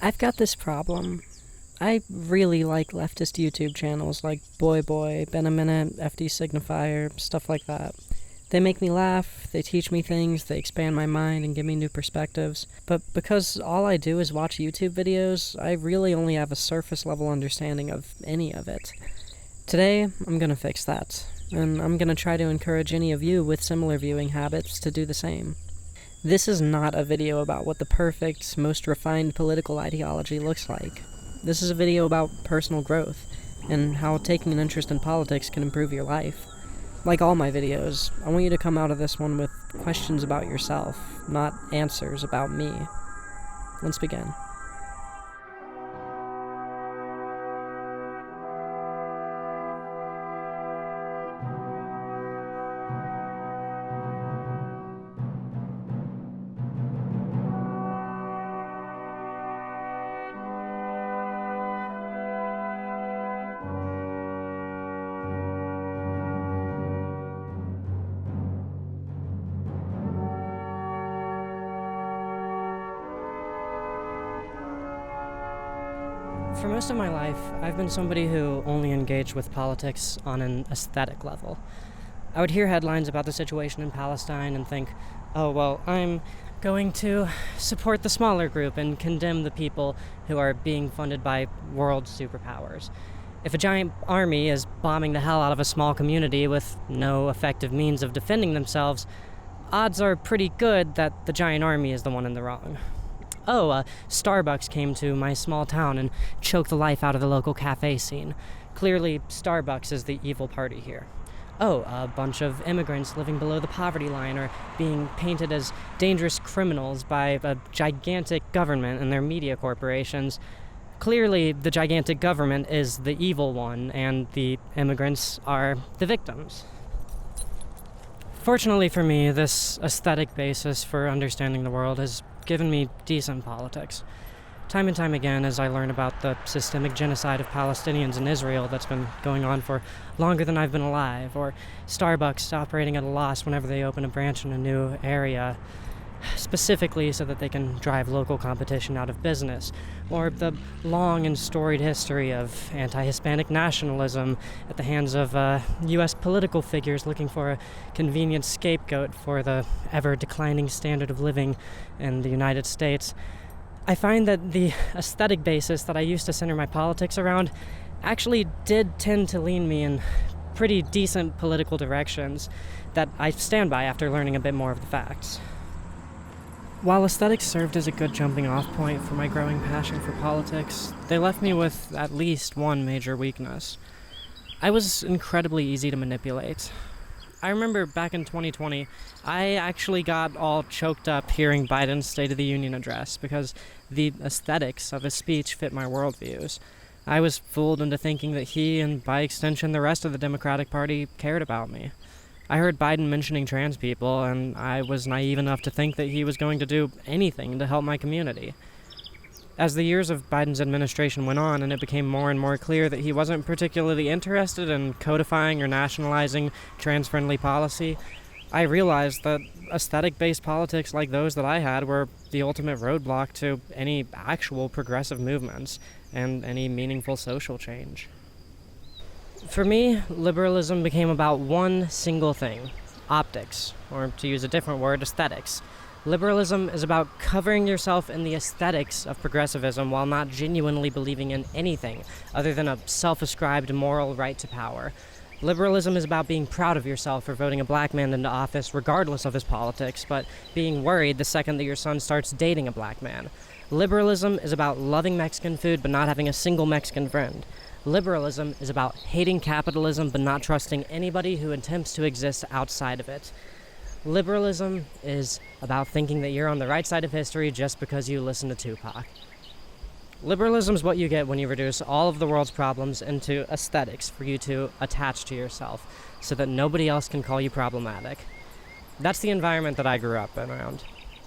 I've got this problem. I really like leftist YouTube channels like Boy Boy, Been a Minute, FD Signifier, stuff like that. They make me laugh, they teach me things, they expand my mind and give me new perspectives. But because all I do is watch YouTube videos, I really only have a surface level understanding of any of it. Today, I'm gonna fix that, and I'm gonna try to encourage any of you with similar viewing habits to do the same. This is not a video about what the perfect, most refined political ideology looks like. This is a video about personal growth, and how taking an interest in politics can improve your life. Like all my videos, I want you to come out of this one with questions about yourself, not answers about me. Let's begin. For most of my life, I've been somebody who only engaged with politics on an aesthetic level. I would hear headlines about the situation in Palestine and think, oh, well, I'm going to support the smaller group and condemn the people who are being funded by world superpowers. If a giant army is bombing the hell out of a small community with no effective means of defending themselves, odds are pretty good that the giant army is the one in the wrong. Oh, Starbucks came to my small town and choked the life out of the local cafe scene. Clearly, Starbucks is the evil party here. Oh, a bunch of immigrants living below the poverty line are being painted as dangerous criminals by a gigantic government and their media corporations. Clearly, the gigantic government is the evil one, and the immigrants are the victims. Fortunately for me, this aesthetic basis for understanding the world has given me decent politics. Time and time again, as I learn about the systemic genocide of Palestinians in Israel that's been going on for longer than I've been alive, or Starbucks operating at a loss whenever they open a branch in a new area, specifically so that they can drive local competition out of business, or the long and storied history of anti-Hispanic nationalism at the hands of U.S. political figures looking for a convenient scapegoat for the ever-declining standard of living in the United States. I find that the aesthetic basis that I used to center my politics around actually did tend to lean me in pretty decent political directions that I stand by after learning a bit more of the facts. While aesthetics served as a good jumping-off point for my growing passion for politics, they left me with at least one major weakness. I was incredibly easy to manipulate. I remember back in 2020, I actually got all choked up hearing Biden's State of the Union address because the aesthetics of his speech fit my worldviews. I was fooled into thinking that he, and by extension the rest of the Democratic Party, cared about me. I heard Biden mentioning trans people, and I was naive enough to think that he was going to do anything to help my community. As the years of Biden's administration went on, and it became more and more clear that he wasn't particularly interested in codifying or nationalizing trans-friendly policy, I realized that aesthetic-based politics like those that I had were the ultimate roadblock to any actual progressive movements and any meaningful social change. For me, liberalism became about one single thing: optics, or to use a different word, aesthetics. Liberalism is about covering yourself in the aesthetics of progressivism while not genuinely believing in anything other than a self-ascribed moral right to power. Liberalism is about being proud of yourself for voting a black man into office regardless of his politics, but being worried the second that your son starts dating a black man. Liberalism is about loving Mexican food but not having a single Mexican friend. Liberalism is about hating capitalism but not trusting anybody who attempts to exist outside of it. Liberalism is about thinking that you're on the right side of history just because you listen to Tupac. Liberalism is what you get when you reduce all of the world's problems into aesthetics for you to attach to yourself so that nobody else can call you problematic. That's the environment that I grew up in around.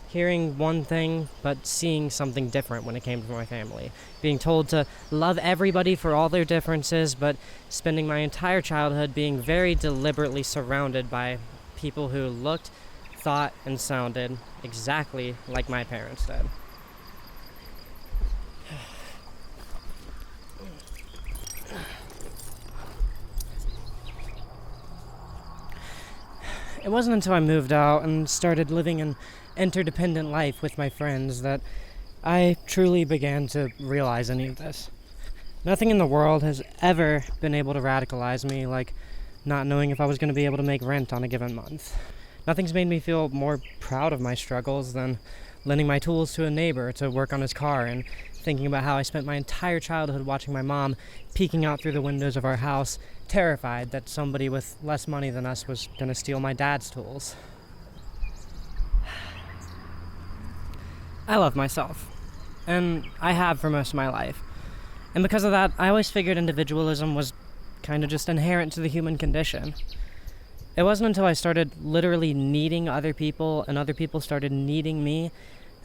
Hearing one thing, but seeing something different when it came to my family. Being told to love everybody for all their differences, but spending my entire childhood being very deliberately surrounded by people who looked, thought, and sounded exactly like my parents did. It wasn't until I moved out and started living an interdependent life with my friends that I truly began to realize any of this. Nothing in the world has ever been able to radicalize me like not knowing if I was going to be able to make rent on a given month. Nothing's made me feel more proud of my struggles than lending my tools to a neighbor to work on his car and thinking about how I spent my entire childhood watching my mom peeking out through the windows of our house, terrified that somebody with less money than us was going to steal my dad's tools. I love myself, and I have for most of my life. And because of that, I always figured individualism was kind of just inherent to the human condition. It wasn't until I started literally needing other people and other people started needing me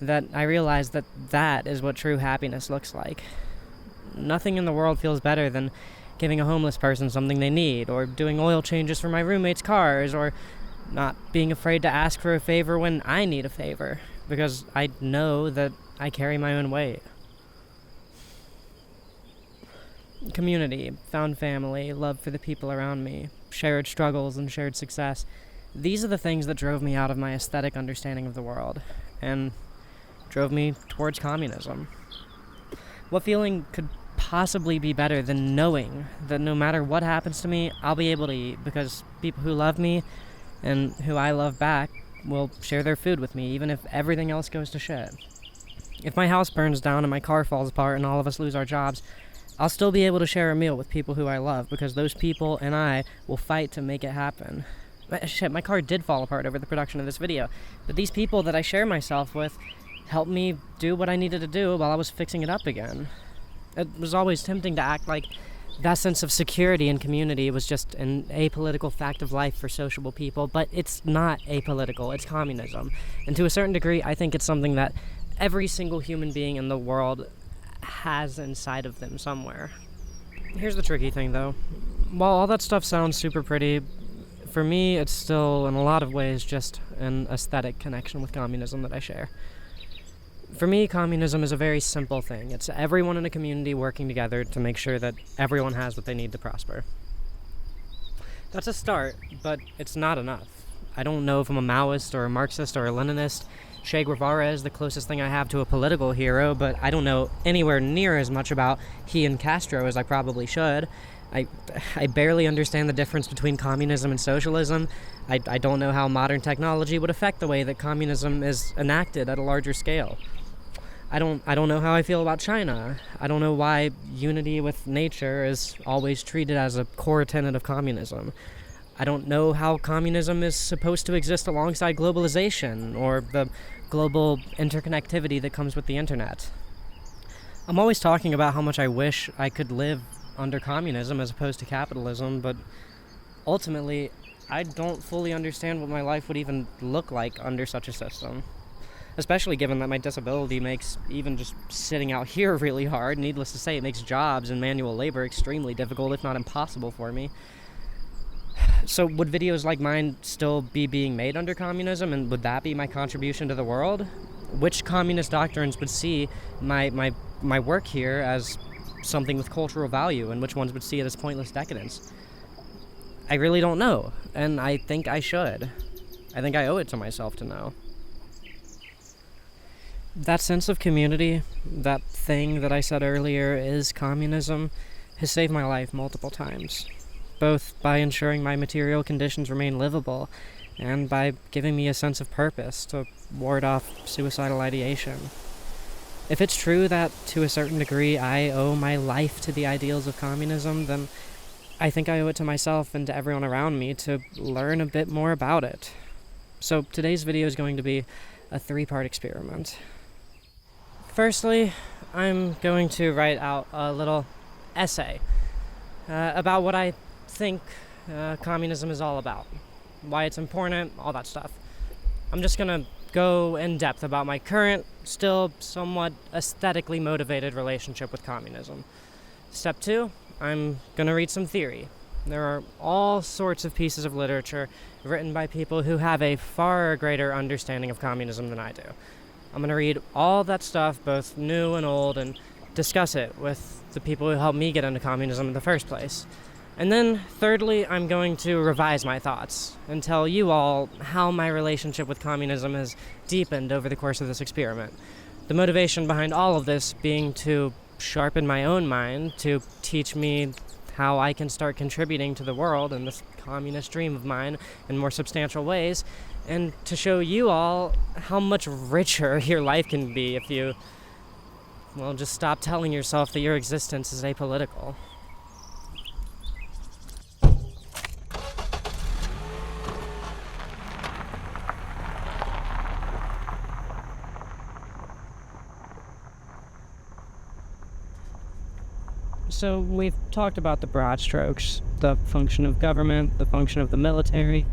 that I realized that that is what true happiness looks like. Nothing in the world feels better than giving a homeless person something they need, or doing oil changes for my roommates' cars, or not being afraid to ask for a favor when I need a favor, because I know that I carry my own weight. Community, found family, love for the people around me, shared struggles and shared success. These are the things that drove me out of my aesthetic understanding of the world, and drove me towards communism. What feeling could possibly be better than knowing that no matter what happens to me, I'll be able to eat because people who love me and who I love back will share their food with me, even if everything else goes to shit. If my house burns down and my car falls apart and all of us lose our jobs, I'll still be able to share a meal with people who I love because those people and I will fight to make it happen. Shit, my car did fall apart over the production of this video, but these people that I share myself with helped me do what I needed to do while I was fixing it up again. It was always tempting to act like that sense of security and community was just an apolitical fact of life for sociable people, but it's not apolitical, it's communism. And to a certain degree, I think it's something that every single human being in the world has inside of them somewhere. Here's the tricky thing, though. While all that stuff sounds super pretty, for me, it's still, in a lot of ways, just an aesthetic connection with communism that I share. For me, communism is a very simple thing. It's everyone in a community working together to make sure that everyone has what they need to prosper. That's a start, but it's not enough. I don't know if I'm a Maoist or a Marxist or a Leninist. Che Guevara is the closest thing I have to a political hero, but I don't know anywhere near as much about he and Castro as I probably should. I barely understand the difference between communism and socialism. I don't know how modern technology would affect the way that communism is enacted at a larger scale. I don't know how I feel about China. I don't know why unity with nature is always treated as a core tenet of communism. I don't know how communism is supposed to exist alongside globalization or the global interconnectivity that comes with the internet. I'm always talking about how much I wish I could live under communism as opposed to capitalism, but ultimately, I don't fully understand what my life would even look like under such a system. Especially given that my disability makes even just sitting out here really hard. Needless to say, it makes jobs and manual labor extremely difficult, if not impossible for me. So would videos like mine still be being made under communism, and would that be my contribution to the world? Which communist doctrines would see my work here as something with cultural value, and which ones would see it as pointless decadence? I really don't know, and I think I should. I think I owe it to myself to know. That sense of community, that thing that I said earlier is communism, has saved my life multiple times, both by ensuring my material conditions remain livable and by giving me a sense of purpose to ward off suicidal ideation. If it's true that, to a certain degree, I owe my life to the ideals of communism, then I think I owe it to myself and to everyone around me to learn a bit more about it. So today's video is going to be a 3-part experiment. Firstly, I'm going to write out a little essay about what I think communism is all about, why it's important, all that stuff. I'm just going to go in depth about my current, still somewhat aesthetically motivated relationship with communism. Step 2, I'm going to read some theory. There are all sorts of pieces of literature written by people who have a far greater understanding of communism than I do. I'm going to read all that stuff, both new and old, and discuss it with the people who helped me get into communism in the first place. And then, thirdly, I'm going to revise my thoughts and tell you all how my relationship with communism has deepened over the course of this experiment. The motivation behind all of this being to sharpen my own mind, to teach me how I can start contributing to the world and this communist dream of mine in more substantial ways, and to show you all how much richer your life can be if you, well, just stop telling yourself that your existence is apolitical. So we've talked about the broad strokes, the function of government, the function of the military,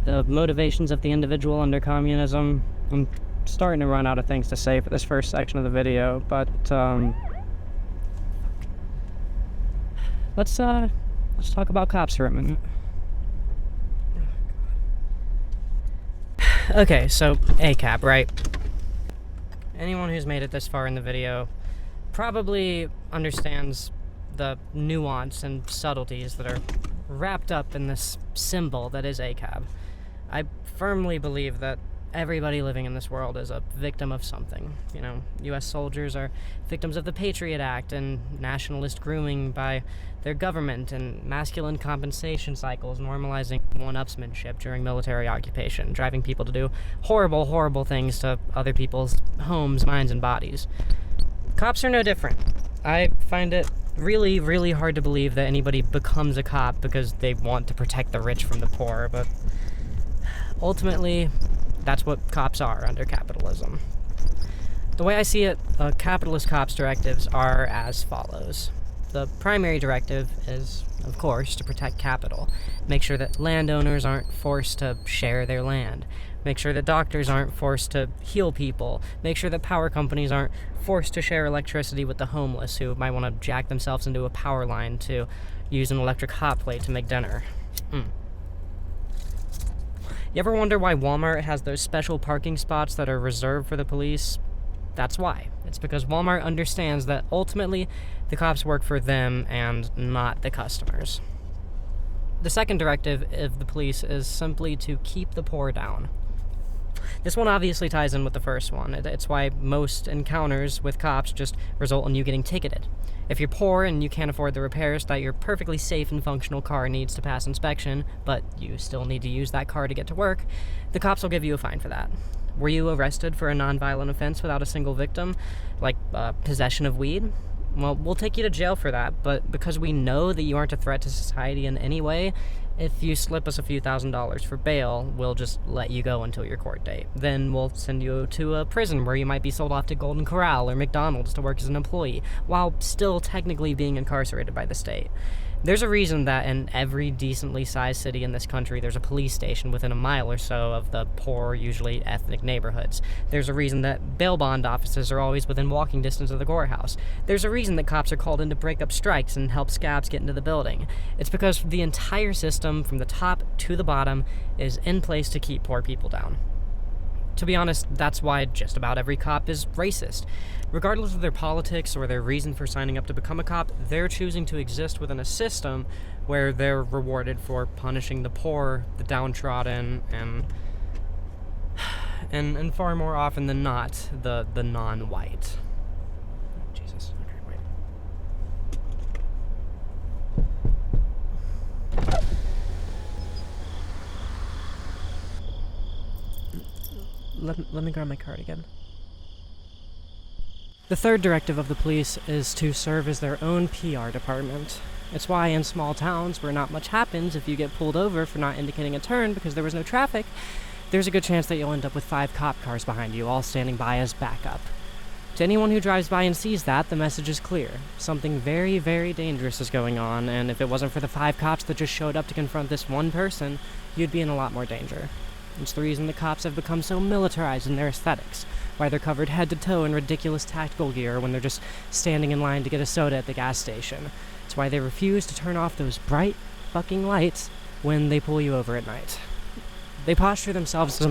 the motivations of the individual under communism. I'm starting to run out of things to say for this first section of the video, but let's talk about cops for a minute. Okay, so ACAB, right? Anyone who's made it this far in the video probably understands the nuance and subtleties that are wrapped up in this symbol that is ACAB. I firmly believe that everybody living in this world is a victim of something. You know, U.S. soldiers are victims of the Patriot Act and nationalist grooming by their government and masculine compensation cycles normalizing one-upsmanship during military occupation, driving people to do horrible, horrible things to other people's homes, minds, and bodies. Cops are no different. I find it really, really hard to believe that anybody becomes a cop because they want to protect the rich from the poor, but ultimately, that's what cops are under capitalism. The way I see it, capitalist cops' directives are as follows. The primary directive is, of course, to protect capital. Make sure that landowners aren't forced to share their land. Make sure that doctors aren't forced to heal people. Make sure that power companies aren't forced to share electricity with the homeless who might want to jack themselves into a power line to use an electric hot plate to make dinner. You ever wonder why Walmart has those special parking spots that are reserved for the police? That's why. It's because Walmart understands that ultimately the cops work for them and not the customers. The second directive of the police is simply to keep the poor down. This one obviously ties in with the first one. It's why most encounters with cops just result in you getting ticketed. If you're poor and you can't afford the repairs that your perfectly safe and functional car needs to pass inspection, but you still need to use that car to get to work, the cops will give you a fine for that. Were you arrested for a nonviolent offense without a single victim, like possession of weed? Well, we'll take you to jail for that, but because we know that you aren't a threat to society in any way, if you slip us a few $1,000s for bail, we'll just let you go until your court date. Then we'll send you to a prison where you might be sold off to Golden Corral or McDonald's to work as an employee, while still technically being incarcerated by the state. There's a reason that in every decently sized city in this country, there's a police station within a mile or so of the poor, usually ethnic neighborhoods. There's a reason that bail bond offices are always within walking distance of the courthouse. There's a reason that cops are called in to break up strikes and help scabs get into the building. It's because the entire system, from the top to the bottom, is in place to keep poor people down. To be honest, that's why just about every cop is racist. Regardless of their politics or their reason for signing up to become a cop, they're choosing to exist within a system where they're rewarded for punishing the poor, the downtrodden, and far more often than not, the non-white. Jesus. Okay, wait. Let me grab my card again. The third directive of the police is to serve as their own PR department. It's why in small towns where not much happens, if you get pulled over for not indicating a turn because there was no traffic, there's a good chance that you'll end up with 5 cop cars behind you, all standing by as backup. To anyone who drives by and sees that, the message is clear. Something very, very dangerous is going on, and if it wasn't for the 5 cops that just showed up to confront this one person, you'd be in a lot more danger. It's the reason the cops have become so militarized in their aesthetics, why they're covered head to toe in ridiculous tactical gear when they're just standing in line to get a soda at the gas station. It's why they refuse to turn off those bright fucking lights when they pull you over at night. They posture themselves as a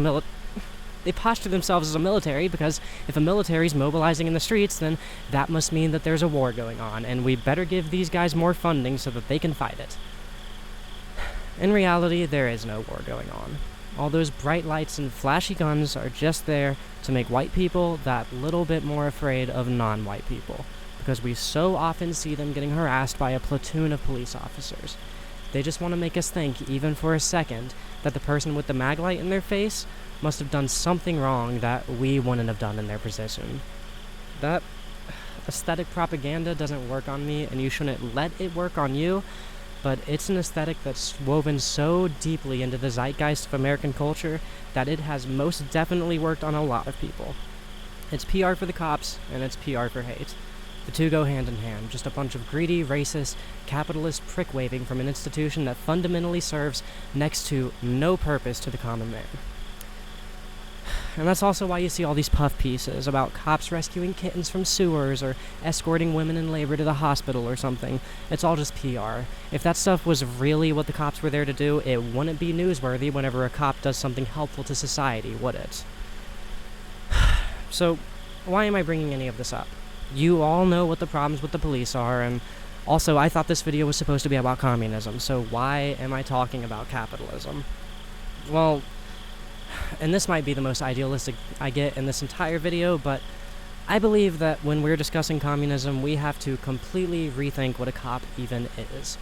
military because if a military's mobilizing in the streets, then that must mean that there's a war going on, and we better give these guys more funding so that they can fight it. In reality, there is no war going on. All those bright lights and flashy guns are just there to make white people that little bit more afraid of non-white people, because we so often see them getting harassed by a platoon of police officers. They just want to make us think, even for a second, that the person with the mag light in their face must have done something wrong that we wouldn't have done in their position. That aesthetic propaganda doesn't work on me, and you shouldn't let it work on you, but it's an aesthetic that's woven so deeply into the zeitgeist of American culture that it has most definitely worked on a lot of people. It's PR for the cops, and it's PR for hate. The two go hand in hand, just a bunch of greedy, racist, capitalist prick-waving from an institution that fundamentally serves next to no purpose to the common man. And that's also why you see all these puff pieces about cops rescuing kittens from sewers or escorting women in labor to the hospital or something. It's all just PR. If that stuff was really what the cops were there to do, it wouldn't be newsworthy whenever a cop does something helpful to society, would it? So, why am I bringing any of this up? You all know what the problems with the police are, and also I thought this video was supposed to be about communism, so why am I talking about capitalism? Well, and this might be the most idealistic I get in this entire video, but I believe that when we're discussing communism, we have to completely rethink what a cop even is.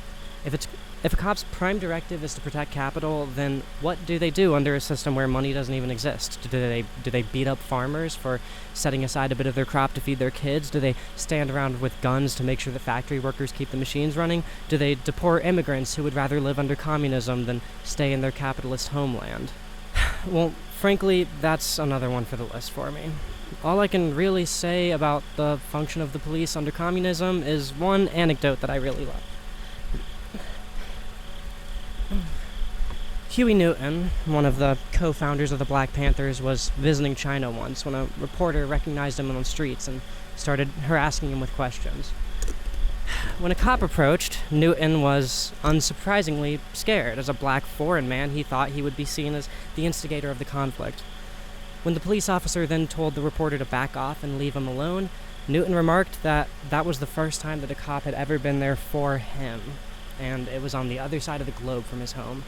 If a cop's prime directive is to protect capital, then what do they do under a system where money doesn't even exist? Do they beat up farmers for setting aside a bit of their crop to feed their kids? Do they stand around with guns to make sure that factory workers keep the machines running? Do they deport immigrants who would rather live under communism than stay in their capitalist homeland? Well, frankly, that's another one for the list for me. All I can really say about the function of the police under communism is one anecdote that I really love. Huey Newton, one of the co-founders of the Black Panthers, was visiting China once when a reporter recognized him on the streets and started harassing him with questions. When a cop approached, Newton was unsurprisingly scared. As a black foreign man, he thought he would be seen as the instigator of the conflict. When the police officer then told the reporter to back off and leave him alone, Newton remarked that that was the first time that a cop had ever been there for him, and it was on the other side of the globe from his home.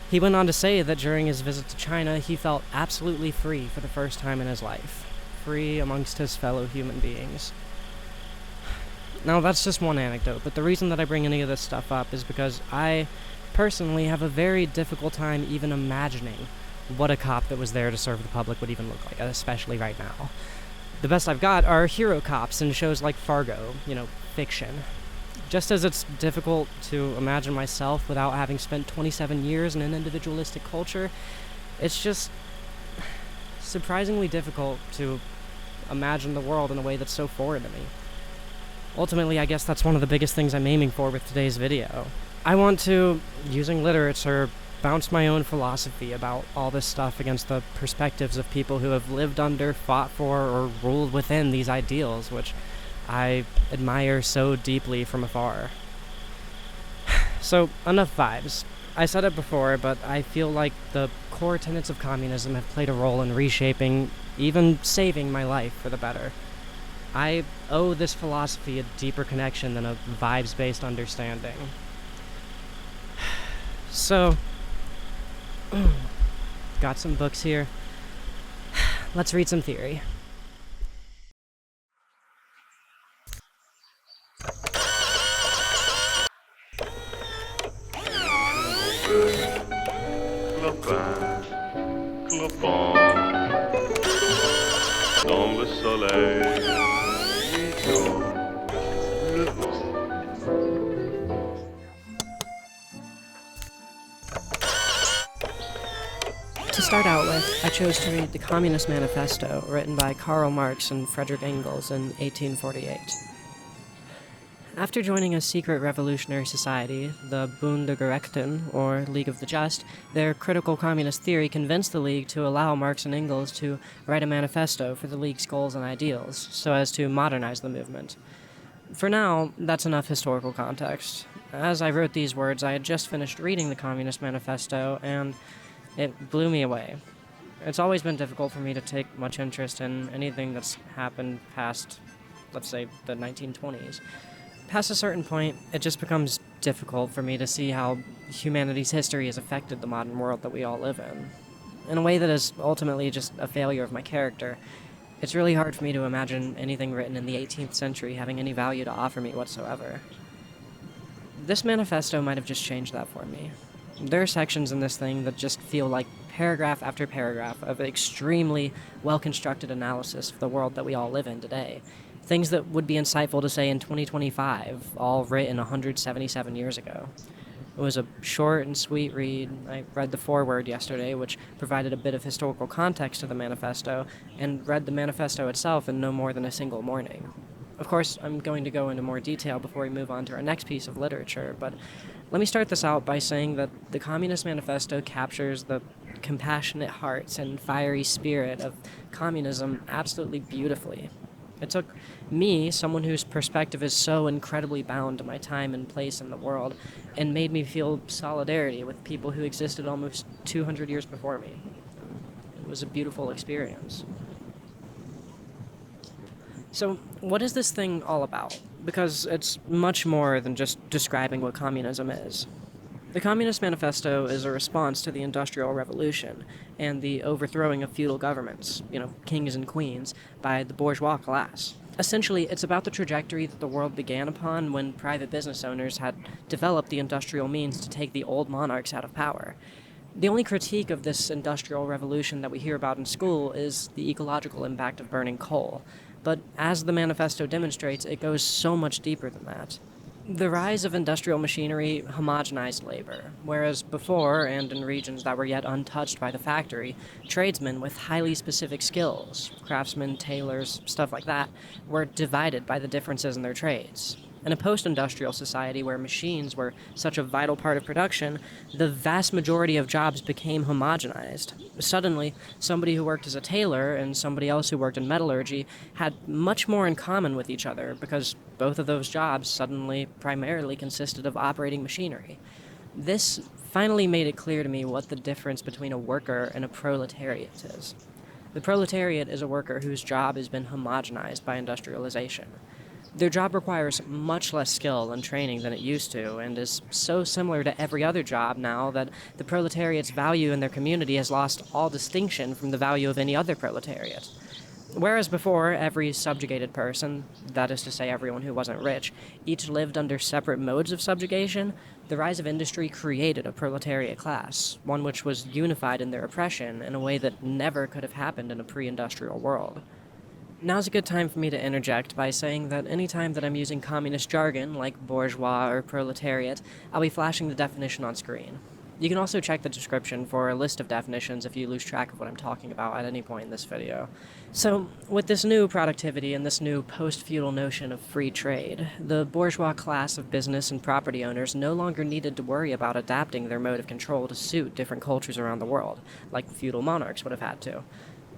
He went on to say that during his visit to China, he felt absolutely free for the first time in his life, free amongst his fellow human beings. Now, that's just one anecdote, but the reason that I bring any of this stuff up is because I personally have a very difficult time even imagining what a cop that was there to serve the public would even look like, especially right now. The best I've got are hero cops in shows like Fargo, fiction. Just as it's difficult to imagine myself without having spent 27 years in an individualistic culture, it's just surprisingly difficult to imagine the world in a way that's so foreign to me. Ultimately, I guess that's one of the biggest things I'm aiming for with today's video. I want to, using literature, bounce my own philosophy about all this stuff against the perspectives of people who have lived under, fought for, or ruled within these ideals, which I admire so deeply from afar. So, enough vibes. I said it before, but I feel like the core tenets of communism have played a role in reshaping, even saving my life for the better. I owe this philosophy a deeper connection than a vibes-based understanding. So, got some books here. Let's read some theory. Clopin-Clopant, dans le soleil, le vent. To start out with, I chose to read the Communist Manifesto, written by Karl Marx and Friedrich Engels in 1848. After joining a secret revolutionary society, the Bund der Gerechten, or League of the Just, their critical communist theory convinced the League to allow Marx and Engels to write a manifesto for the League's goals and ideals, so as to modernize the movement. For now, that's enough historical context. As I wrote these words, I had just finished reading the Communist Manifesto, and it blew me away. It's always been difficult for me to take much interest in anything that's happened past, let's say, the 1920s. Past a certain point, it just becomes difficult for me to see how humanity's history has affected the modern world that we all live in a way that is ultimately just a failure of my character. It's really hard for me to imagine anything written in the 18th century having any value to offer me whatsoever. This manifesto might have just changed that for me. There are sections in this thing that just feel like paragraph after paragraph of extremely well-constructed analysis of the world that we all live in today. Things that would be insightful to say in 2025, all written 177 years ago. It was a short and sweet read. I read the foreword yesterday, which provided a bit of historical context to the manifesto, and read the manifesto itself in no more than a single morning. Of course, I'm going to go into more detail before we move on to our next piece of literature, but let me start this out by saying that the Communist Manifesto captures the compassionate hearts and fiery spirit of communism absolutely beautifully. It took me, someone whose perspective is so incredibly bound to my time and place in the world, and made me feel solidarity with people who existed almost 200 years before me. It was a beautiful experience. So, what is this thing all about? Because it's much more than just describing what communism is. The Communist Manifesto is a response to the Industrial Revolution and the overthrowing of feudal governments, kings and queens, by the bourgeois class. Essentially, it's about the trajectory that the world began upon when private business owners had developed the industrial means to take the old monarchs out of power. The only critique of this industrial revolution that we hear about in school is the ecological impact of burning coal. But as the manifesto demonstrates, it goes so much deeper than that. The rise of industrial machinery homogenized labor, whereas before, and in regions that were yet untouched by the factory, tradesmen with highly specific skills, craftsmen, tailors, stuff like that, were divided by the differences in their trades. In a post-industrial society where machines were such a vital part of production, the vast majority of jobs became homogenized. Suddenly, somebody who worked as a tailor and somebody else who worked in metallurgy had much more in common with each other because both of those jobs suddenly primarily consisted of operating machinery. This finally made it clear to me what the difference between a worker and a proletariat is. The proletariat is a worker whose job has been homogenized by industrialization. Their job requires much less skill and training than it used to, and is so similar to every other job now that the proletariat's value in their community has lost all distinction from the value of any other proletariat. Whereas before, every subjugated person, that is to say everyone who wasn't rich, each lived under separate modes of subjugation, the rise of industry created a proletariat class, one which was unified in their oppression in a way that never could have happened in a pre-industrial world. Now's a good time for me to interject by saying that any time that I'm using communist jargon, like bourgeois or proletariat, I'll be flashing the definition on screen. You can also check the description for a list of definitions if you lose track of what I'm talking about at any point in this video. So, with this new productivity and this new post-feudal notion of free trade, the bourgeois class of business and property owners no longer needed to worry about adapting their mode of control to suit different cultures around the world, like feudal monarchs would have had to.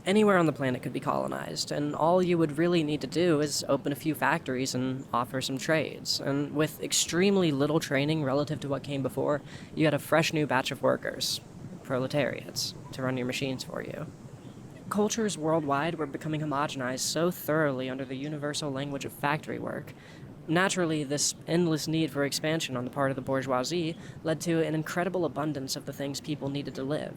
Anywhere on the planet could be colonized, and all you would really need to do is open a few factories and offer some trades. And with extremely little training relative to what came before, you had a fresh new batch of workers, proletariats, to run your machines for you. Cultures worldwide were becoming homogenized so thoroughly under the universal language of factory work. Naturally, this endless need for expansion on the part of the bourgeoisie led to an incredible abundance of the things people needed to live.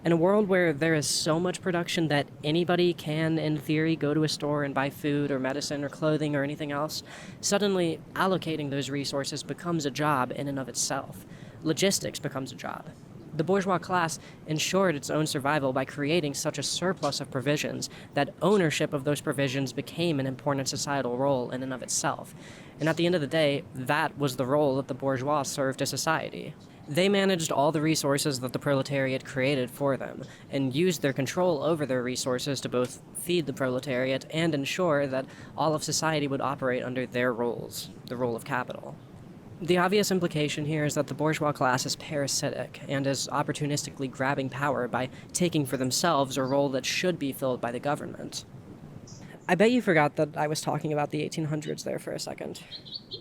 In a world where there is so much production that anybody can, in theory, go to a store and buy food or medicine or clothing or anything else, suddenly allocating those resources becomes a job in and of itself. Logistics becomes a job. The bourgeois class ensured its own survival by creating such a surplus of provisions that ownership of those provisions became an important societal role in and of itself. And at the end of the day, that was the role that the bourgeois served to society. They managed all the resources that the proletariat created for them, and used their control over their resources to both feed the proletariat and ensure that all of society would operate under their roles, the role of capital. The obvious implication here is that the bourgeois class is parasitic and is opportunistically grabbing power by taking for themselves a role that should be filled by the government. I bet you forgot that I was talking about the 1800s there for a second.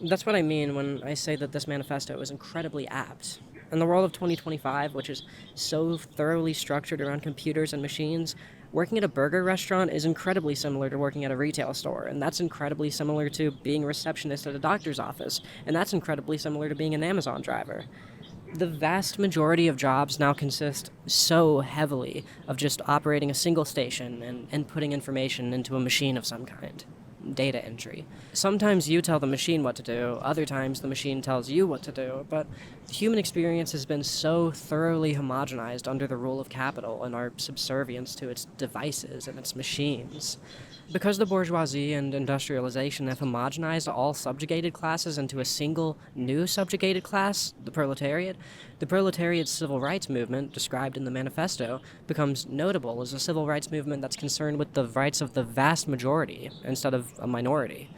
That's what I mean when I say that this manifesto is incredibly apt. In the world of 2025, which is so thoroughly structured around computers and machines, Working at a burger restaurant is incredibly similar to working at a retail store, and that's incredibly similar to being a receptionist at a doctor's office, and that's incredibly similar to being an Amazon driver. The vast majority of jobs now consist so heavily of just operating a single station and inputting information into a machine of some kind. Data entry. Sometimes you tell the machine what to do, other times the machine tells you what to do, but the human experience has been so thoroughly homogenized under the rule of capital and our subservience to its devices and its machines. Because the bourgeoisie and industrialization have homogenized all subjugated classes into a single new subjugated class, the proletariat's civil rights movement, described in the manifesto, becomes notable as a civil rights movement that's concerned with the rights of the vast majority instead of a minority.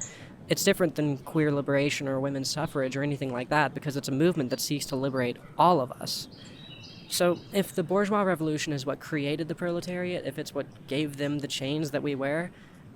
It's different than queer liberation or women's suffrage or anything like that because it's a movement that seeks to liberate all of us. So, if the bourgeois revolution is what created the proletariat, if it's what gave them the chains that we wear,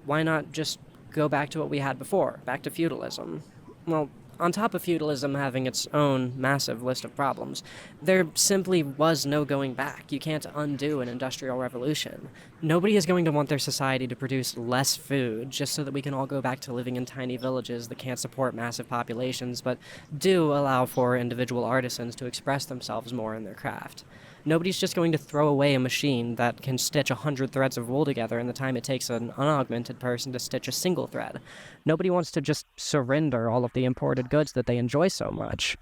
why not just go back to what we had before, back to feudalism? Well, on top of feudalism having its own massive list of problems, there simply was no going back. You can't undo an industrial revolution. Nobody is going to want their society to produce less food just so that we can all go back to living in tiny villages that can't support massive populations, but do allow for individual artisans to express themselves more in their craft. Nobody's just going to throw away a machine that can stitch 100 threads of wool together in the time it takes an unaugmented person to stitch a single thread. Nobody wants to just surrender all of the imported goods that they enjoy so much.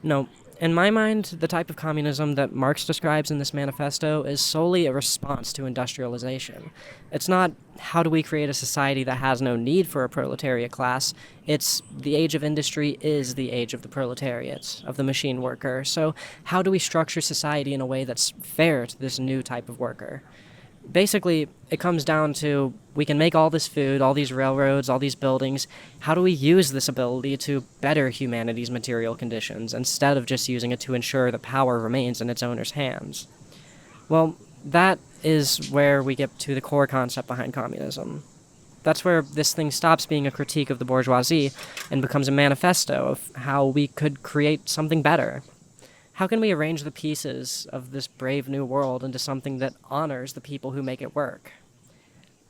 No, in my mind, the type of communism that Marx describes in this manifesto is solely a response to industrialization. It's not, how do we create a society that has no need for a proletariat class? It's, the age of industry is the age of the proletariat, of the machine worker. So how do we structure society in a way that's fair to this new type of worker? Basically, it comes down to, we can make all this food, all these railroads, all these buildings. How do we use this ability to better humanity's material conditions instead of just using it to ensure that power remains in its owner's hands? Well, that is where we get to the core concept behind communism. That's where this thing stops being a critique of the bourgeoisie and becomes a manifesto of how we could create something better. How can we arrange the pieces of this brave new world into something that honors the people who make it work?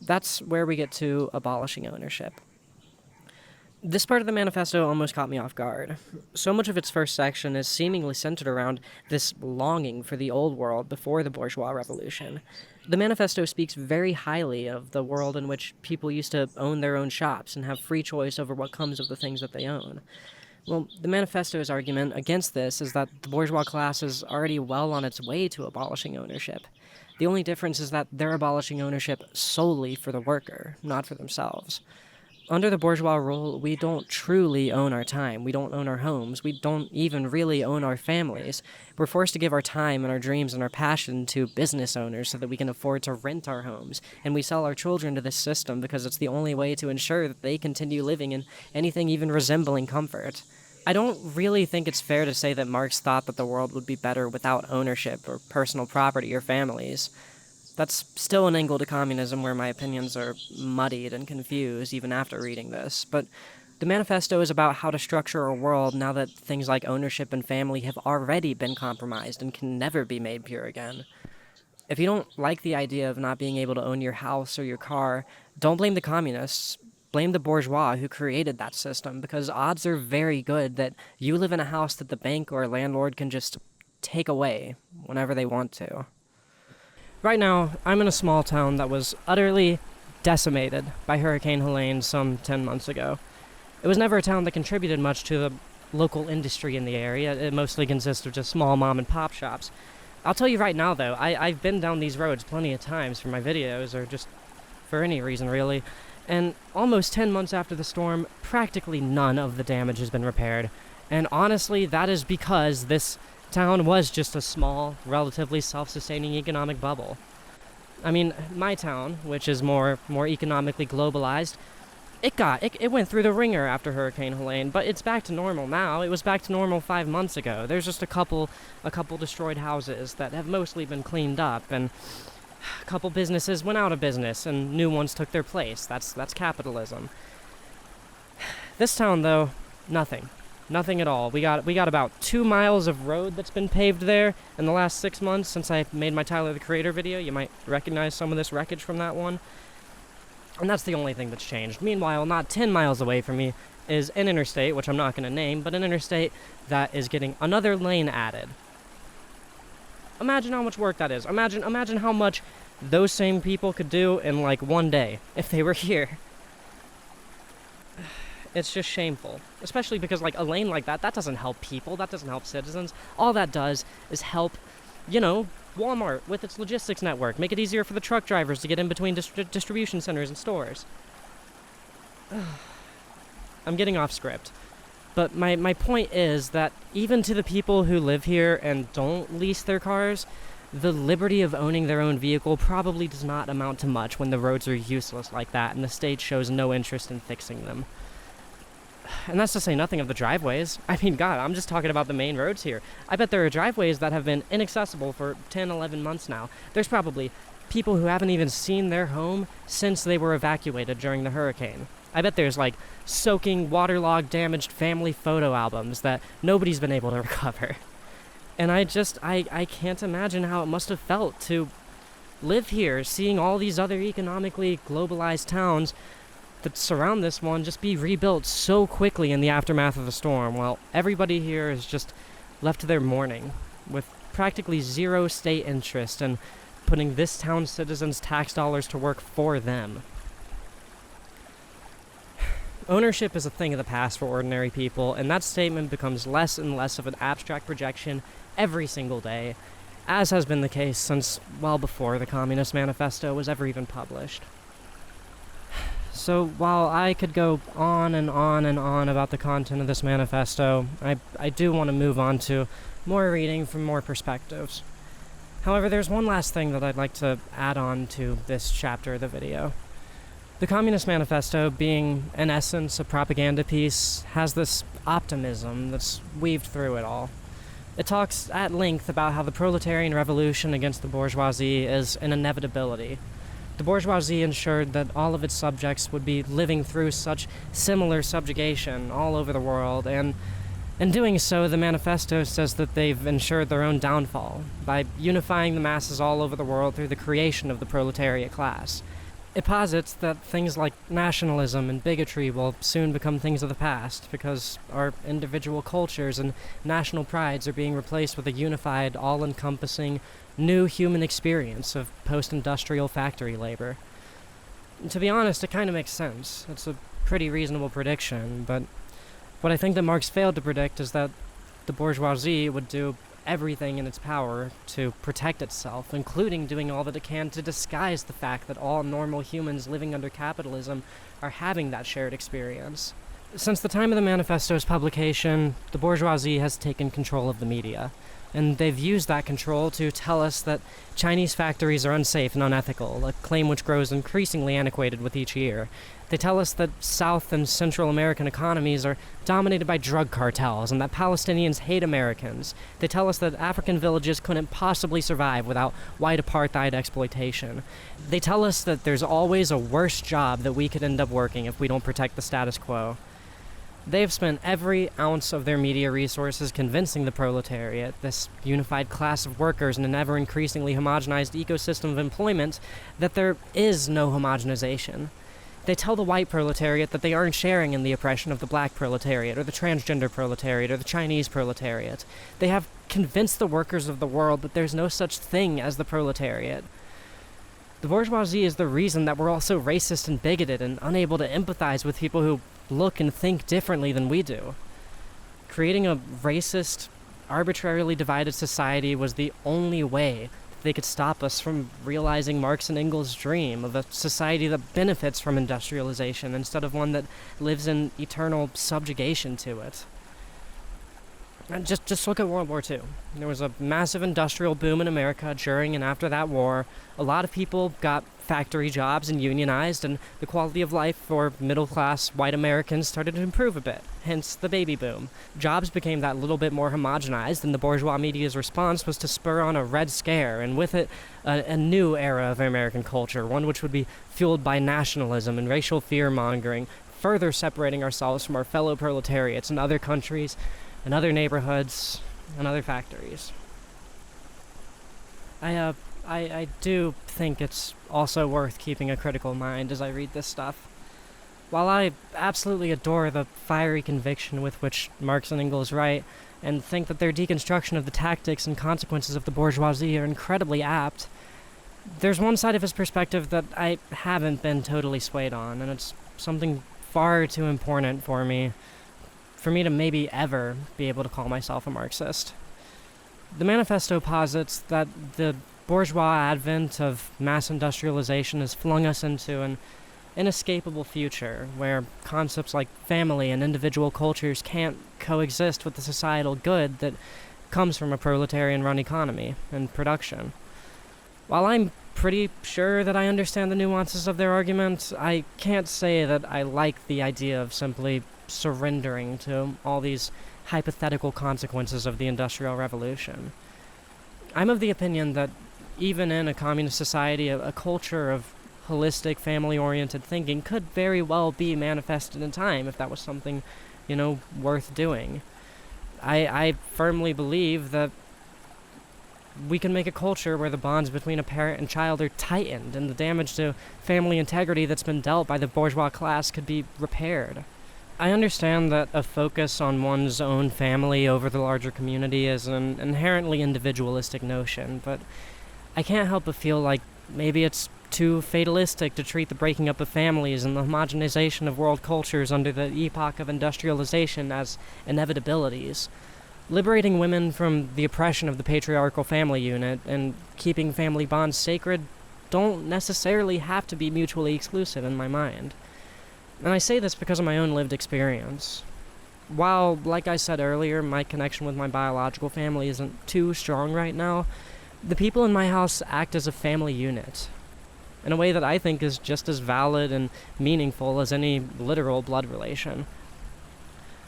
That's where we get to abolishing ownership. This part of the manifesto almost caught me off guard. So much of its first section is seemingly centered around this longing for the old world before the bourgeois revolution. The manifesto speaks very highly of the world in which people used to own their own shops and have free choice over what comes of the things that they own. Well, the manifesto's argument against this is that the bourgeois class is already well on its way to abolishing ownership. The only difference is that they're abolishing ownership solely for the worker, not for themselves. Under the bourgeois rule, we don't truly own our time. We don't own our homes. We don't even really own our families. We're forced to give our time and our dreams and our passion to business owners so that we can afford to rent our homes. And we sell our children to this system because it's the only way to ensure that they continue living in anything even resembling comfort. I don't really think it's fair to say that Marx thought that the world would be better without ownership or personal property or families. That's still an angle to communism where my opinions are muddied and confused even after reading this, but the manifesto is about how to structure a world now that things like ownership and family have already been compromised and can never be made pure again. If you don't like the idea of not being able to own your house or your car, don't blame the communists. Blame the bourgeois who created that system, because odds are very good that you live in a house that the bank or landlord can just take away whenever they want to. Right now, I'm in a small town that was utterly decimated by Hurricane Helene some 10 months ago. It was never a town that contributed much to the local industry in the area. It mostly consists of just small mom-and-pop shops. I'll tell you right now, though, I've been down these roads plenty of times for my videos, or just for any reason, really. And almost 10 months after the storm, practically none of the damage has been repaired. And honestly, that is because this town was just a small, relatively self-sustaining economic bubble. I mean, my town, which is more economically globalized, it went through the ringer after Hurricane Helene, but it's back to normal now. It was back to normal 5 months ago. There's just a couple destroyed houses that have mostly been cleaned up, and a couple businesses went out of business and new ones took their place. That's capitalism. This town, though, nothing. Nothing at all. We got about 2 miles of road that's been paved there in the last 6 months since I made my Tyler the Creator video. You might recognize some of this wreckage from that one. And that's the only thing that's changed. Meanwhile, not 10 miles away from me is an interstate, which I'm not going to name, but an interstate that is getting another lane added. Imagine how much work that is. Imagine how much those same people could do in like one day if they were here. It's just shameful. Especially because like a lane like that doesn't help people, that doesn't help citizens. All that does is help, Walmart with its logistics network, make it easier for the truck drivers to get in between distribution centers and stores. I'm getting off script. But my point is that even to the people who live here and don't lease their cars, the liberty of owning their own vehicle probably does not amount to much when the roads are useless like that and the state shows no interest in fixing them. And that's to say nothing of the driveways. I mean, God, I'm just talking about the main roads here. I bet there are driveways that have been inaccessible for 10, 11 months now. There's probably people who haven't even seen their home since they were evacuated during the hurricane. I bet there's, like, soaking, waterlogged, damaged family photo albums that nobody's been able to recover. And I can't imagine how it must have felt to live here, seeing all these other economically globalized towns that surround this one just be rebuilt so quickly in the aftermath of the storm, while everybody here is just left to their mourning, with practically zero state interest in putting this town's citizens' tax dollars to work for them. Ownership is a thing of the past for ordinary people, and that statement becomes less and less of an abstract projection every single day, as has been the case since well before the Communist Manifesto was ever even published. So while I could go on and on and on about the content of this manifesto, I do want to move on to more reading from more perspectives. However, there's one last thing that I'd like to add on to this chapter of the video. The Communist Manifesto, being in essence a propaganda piece, has this optimism that's weaved through it all. It talks at length about how the proletarian revolution against the bourgeoisie is an inevitability. The bourgeoisie ensured that all of its subjects would be living through such similar subjugation all over the world, and in doing so, the manifesto says that they've ensured their own downfall by unifying the masses all over the world through the creation of the proletariat class. It posits that things like nationalism and bigotry will soon become things of the past because our individual cultures and national prides are being replaced with a unified, all-encompassing, new human experience of post-industrial factory labor. And to be honest, it kind of makes sense. It's a pretty reasonable prediction, but what I think that Marx failed to predict is that the bourgeoisie would do everything in its power to protect itself, including doing all that it can to disguise the fact that all normal humans living under capitalism are having that shared experience. Since the time of the manifesto's publication, the bourgeoisie has taken control of the media, and they've used that control to tell us that Chinese factories are unsafe and unethical, a claim which grows increasingly antiquated with each year. They tell us that South and Central American economies are dominated by drug cartels and that Palestinians hate Americans. They tell us that African villages couldn't possibly survive without white apartheid exploitation. They tell us that there's always a worse job that we could end up working if we don't protect the status quo. They have spent every ounce of their media resources convincing the proletariat, this unified class of workers in an ever-increasingly homogenized ecosystem of employment, that there is no homogenization. They tell the white proletariat that they aren't sharing in the oppression of the black proletariat, or the transgender proletariat, or the Chinese proletariat. They have convinced the workers of the world that there's no such thing as the proletariat. The bourgeoisie is the reason that we're all so racist and bigoted and unable to empathize with people who look and think differently than we do. Creating a racist, arbitrarily divided society was the only way that they could stop us from realizing Marx and Engels' dream of a society that benefits from industrialization instead of one that lives in eternal subjugation to it. And just look at World War II. There was a massive industrial boom in America during and after that war. A lot of people got factory jobs and unionized, and the quality of life for middle-class white Americans started to improve a bit, hence the baby boom. Jobs became that little bit more homogenized, and the bourgeois media's response was to spur on a Red Scare, and with it, a new era of American culture, one which would be fueled by nationalism and racial fear-mongering, further separating ourselves from our fellow proletariats in other countries, and other neighborhoods, and other factories. I do think it's also worth keeping a critical mind as I read this stuff. While I absolutely adore the fiery conviction with which Marx and Engels write, and think that their deconstruction of the tactics and consequences of the bourgeoisie are incredibly apt, there's one side of his perspective that I haven't been totally swayed on, and it's something far too important for me to maybe ever be able to call myself a Marxist. The manifesto posits that the bourgeois advent of mass industrialization has flung us into an inescapable future where concepts like family and individual cultures can't coexist with the societal good that comes from a proletarian-run economy and production. While I'm pretty sure that I understand the nuances of their argument, I can't say that I like the idea of simply surrendering to all these hypothetical consequences of the Industrial Revolution. I'm of the opinion that even in a communist society, a culture of holistic, family-oriented thinking could very well be manifested in time if that was something, worth doing. I firmly believe that we can make a culture where the bonds between a parent and child are tightened and the damage to family integrity that's been dealt by the bourgeois class could be repaired. I understand that a focus on one's own family over the larger community is an inherently individualistic notion, but I can't help but feel like maybe it's too fatalistic to treat the breaking up of families and the homogenization of world cultures under the epoch of industrialization as inevitabilities. Liberating women from the oppression of the patriarchal family unit and keeping family bonds sacred don't necessarily have to be mutually exclusive in my mind. And I say this because of my own lived experience. While, like I said earlier, my connection with my biological family isn't too strong right now, the people in my house act as a family unit, in a way that I think is just as valid and meaningful as any literal blood relation.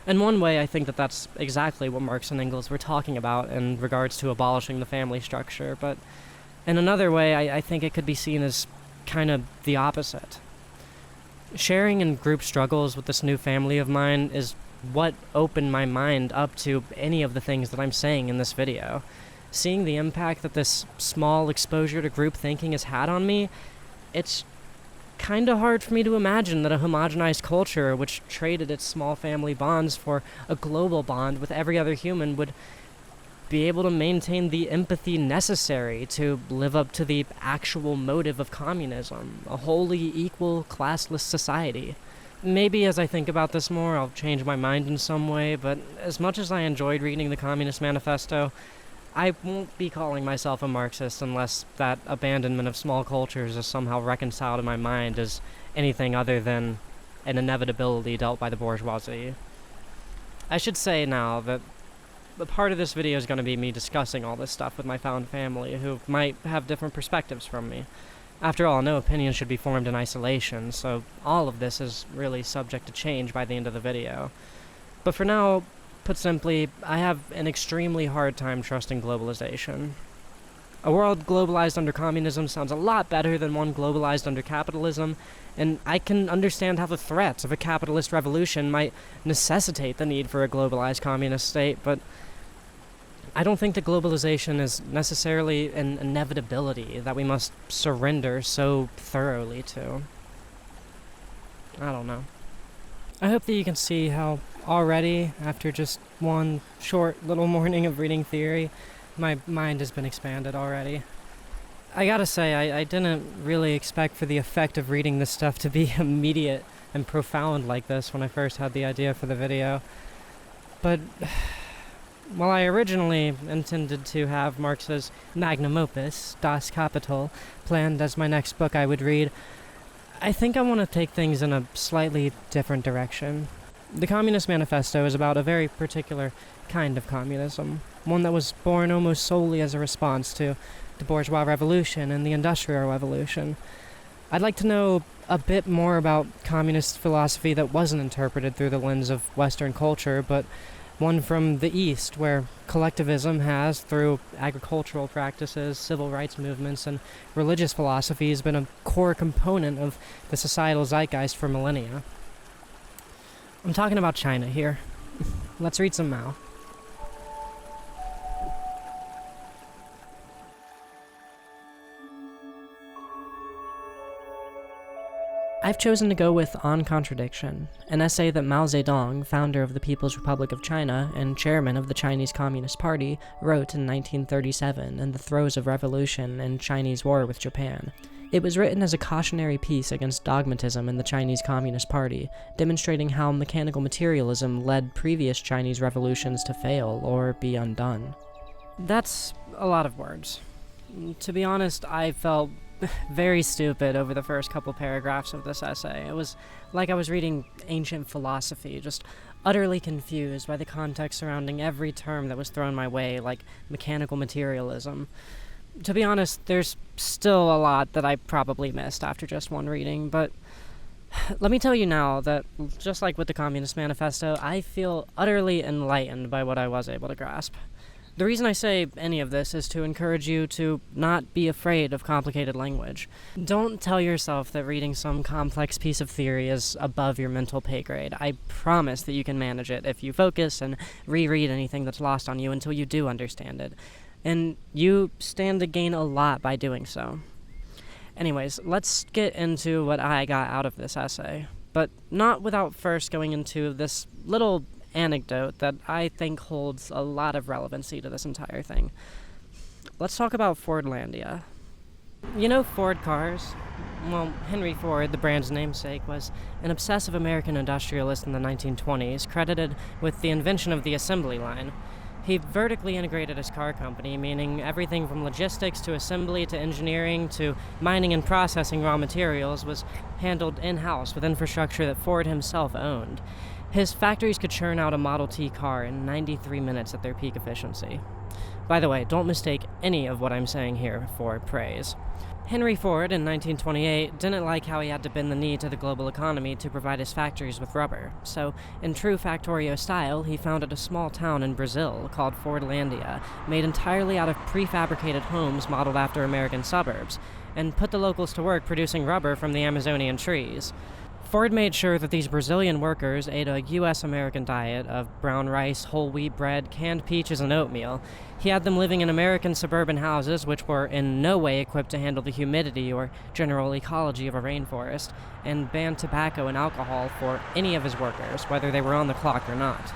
In one way, I think that that's exactly what Marx and Engels were talking about in regards to abolishing the family structure, but in another way, I think it could be seen as kind of the opposite. Sharing in group struggles with this new family of mine is what opened my mind up to any of the things that I'm saying in this video. Seeing the impact that this small exposure to group thinking has had on me, it's kind of hard for me to imagine that a homogenized culture which traded its small family bonds for a global bond with every other human would be able to maintain the empathy necessary to live up to the actual motive of communism, a wholly equal, classless society. Maybe as I think about this more, I'll change my mind in some way, but as much as I enjoyed reading the Communist Manifesto, I won't be calling myself a Marxist unless that abandonment of small cultures is somehow reconciled in my mind as anything other than an inevitability dealt by the bourgeoisie. I should say now that the part of this video is going to be me discussing all this stuff with my found family, who might have different perspectives from me. After all, no opinion should be formed in isolation, so all of this is really subject to change by the end of the video. But for now, put simply, I have an extremely hard time trusting globalization. A world globalized under communism sounds a lot better than one globalized under capitalism, and I can understand how the threats of a capitalist revolution might necessitate the need for a globalized communist state, but I don't think that globalization is necessarily an inevitability that we must surrender so thoroughly to. I don't know. I hope that you can see how already, after just one short little morning of reading theory, my mind has been expanded already. I gotta say, I didn't really expect for the effect of reading this stuff to be immediate and profound like this when I first had the idea for the video. But while I originally intended to have Marx's magnum opus, Das Kapital, planned as my next book I would read, I think I want to take things in a slightly different direction. The Communist Manifesto is about a very particular kind of communism, one that was born almost solely as a response to the Bourgeois Revolution and the Industrial Revolution. I'd like to know a bit more about communist philosophy that wasn't interpreted through the lens of Western culture, but one from the East, where collectivism has, through agricultural practices, civil rights movements, and religious philosophies, been a core component of the societal zeitgeist for millennia. I'm talking about China here. Let's read some Mao. I've chosen to go with On Contradiction, an essay that Mao Zedong, founder of the People's Republic of China and chairman of the Chinese Communist Party, wrote in 1937 in the throes of revolution and Chinese war with Japan. It was written as a cautionary piece against dogmatism in the Chinese Communist Party, demonstrating how mechanical materialism led previous Chinese revolutions to fail or be undone. That's a lot of words. To be honest, I felt very stupid over the first couple paragraphs of this essay. It was like I was reading ancient philosophy, just utterly confused by the context surrounding every term that was thrown my way, like mechanical materialism. To be honest, there's still a lot that I probably missed after just one reading, but let me tell you now that, just like with the Communist Manifesto, I feel utterly enlightened by what I was able to grasp. The reason I say any of this is to encourage you to not be afraid of complicated language. Don't tell yourself that reading some complex piece of theory is above your mental pay grade. I promise that you can manage it if you focus and reread anything that's lost on you until you do understand it. And you stand to gain a lot by doing so. Anyways, let's get into what I got out of this essay, but not without first going into this little anecdote that I think holds a lot of relevancy to this entire thing. Let's talk about Fordlandia. You know Ford cars? Well, Henry Ford, the brand's namesake, was an obsessive American industrialist in the 1920s, credited with the invention of the assembly line. He vertically integrated his car company, meaning everything from logistics to assembly to engineering to mining and processing raw materials was handled in-house with infrastructure that Ford himself owned. His factories could churn out a Model T car in 93 minutes at their peak efficiency. By the way, don't mistake any of what I'm saying here for praise. Henry Ford, in 1928, didn't like how he had to bend the knee to the global economy to provide his factories with rubber, so in true Factorio style, he founded a small town in Brazil called Fordlandia, made entirely out of prefabricated homes modeled after American suburbs, and put the locals to work producing rubber from the Amazonian trees. Ford made sure that these Brazilian workers ate a U.S.-American diet of brown rice, whole wheat bread, canned peaches, and oatmeal. He had them living in American suburban houses which were in no way equipped to handle the humidity or general ecology of a rainforest, and banned tobacco and alcohol for any of his workers, whether they were on the clock or not.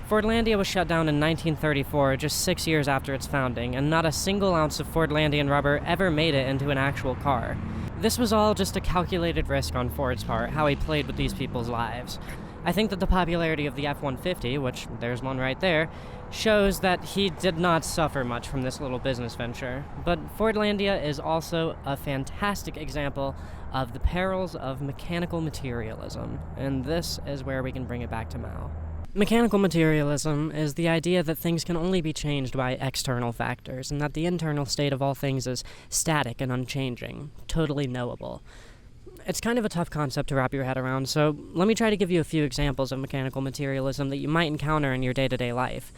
Fordlandia was shut down in 1934, just 6 years after its founding, and not a single ounce of Fordlandian rubber ever made it into an actual car. This was all just a calculated risk on Ford's part, how he played with these people's lives. I think that the popularity of the F-150, which there's one right there, shows that he did not suffer much from this little business venture. But Fordlandia is also a fantastic example of the perils of mechanical materialism, and this is where we can bring it back to Mao. Mechanical materialism is the idea that things can only be changed by external factors, and that the internal state of all things is static and unchanging, totally knowable. It's kind of a tough concept to wrap your head around, so let me try to give you a few examples of mechanical materialism that you might encounter in your day-to-day life.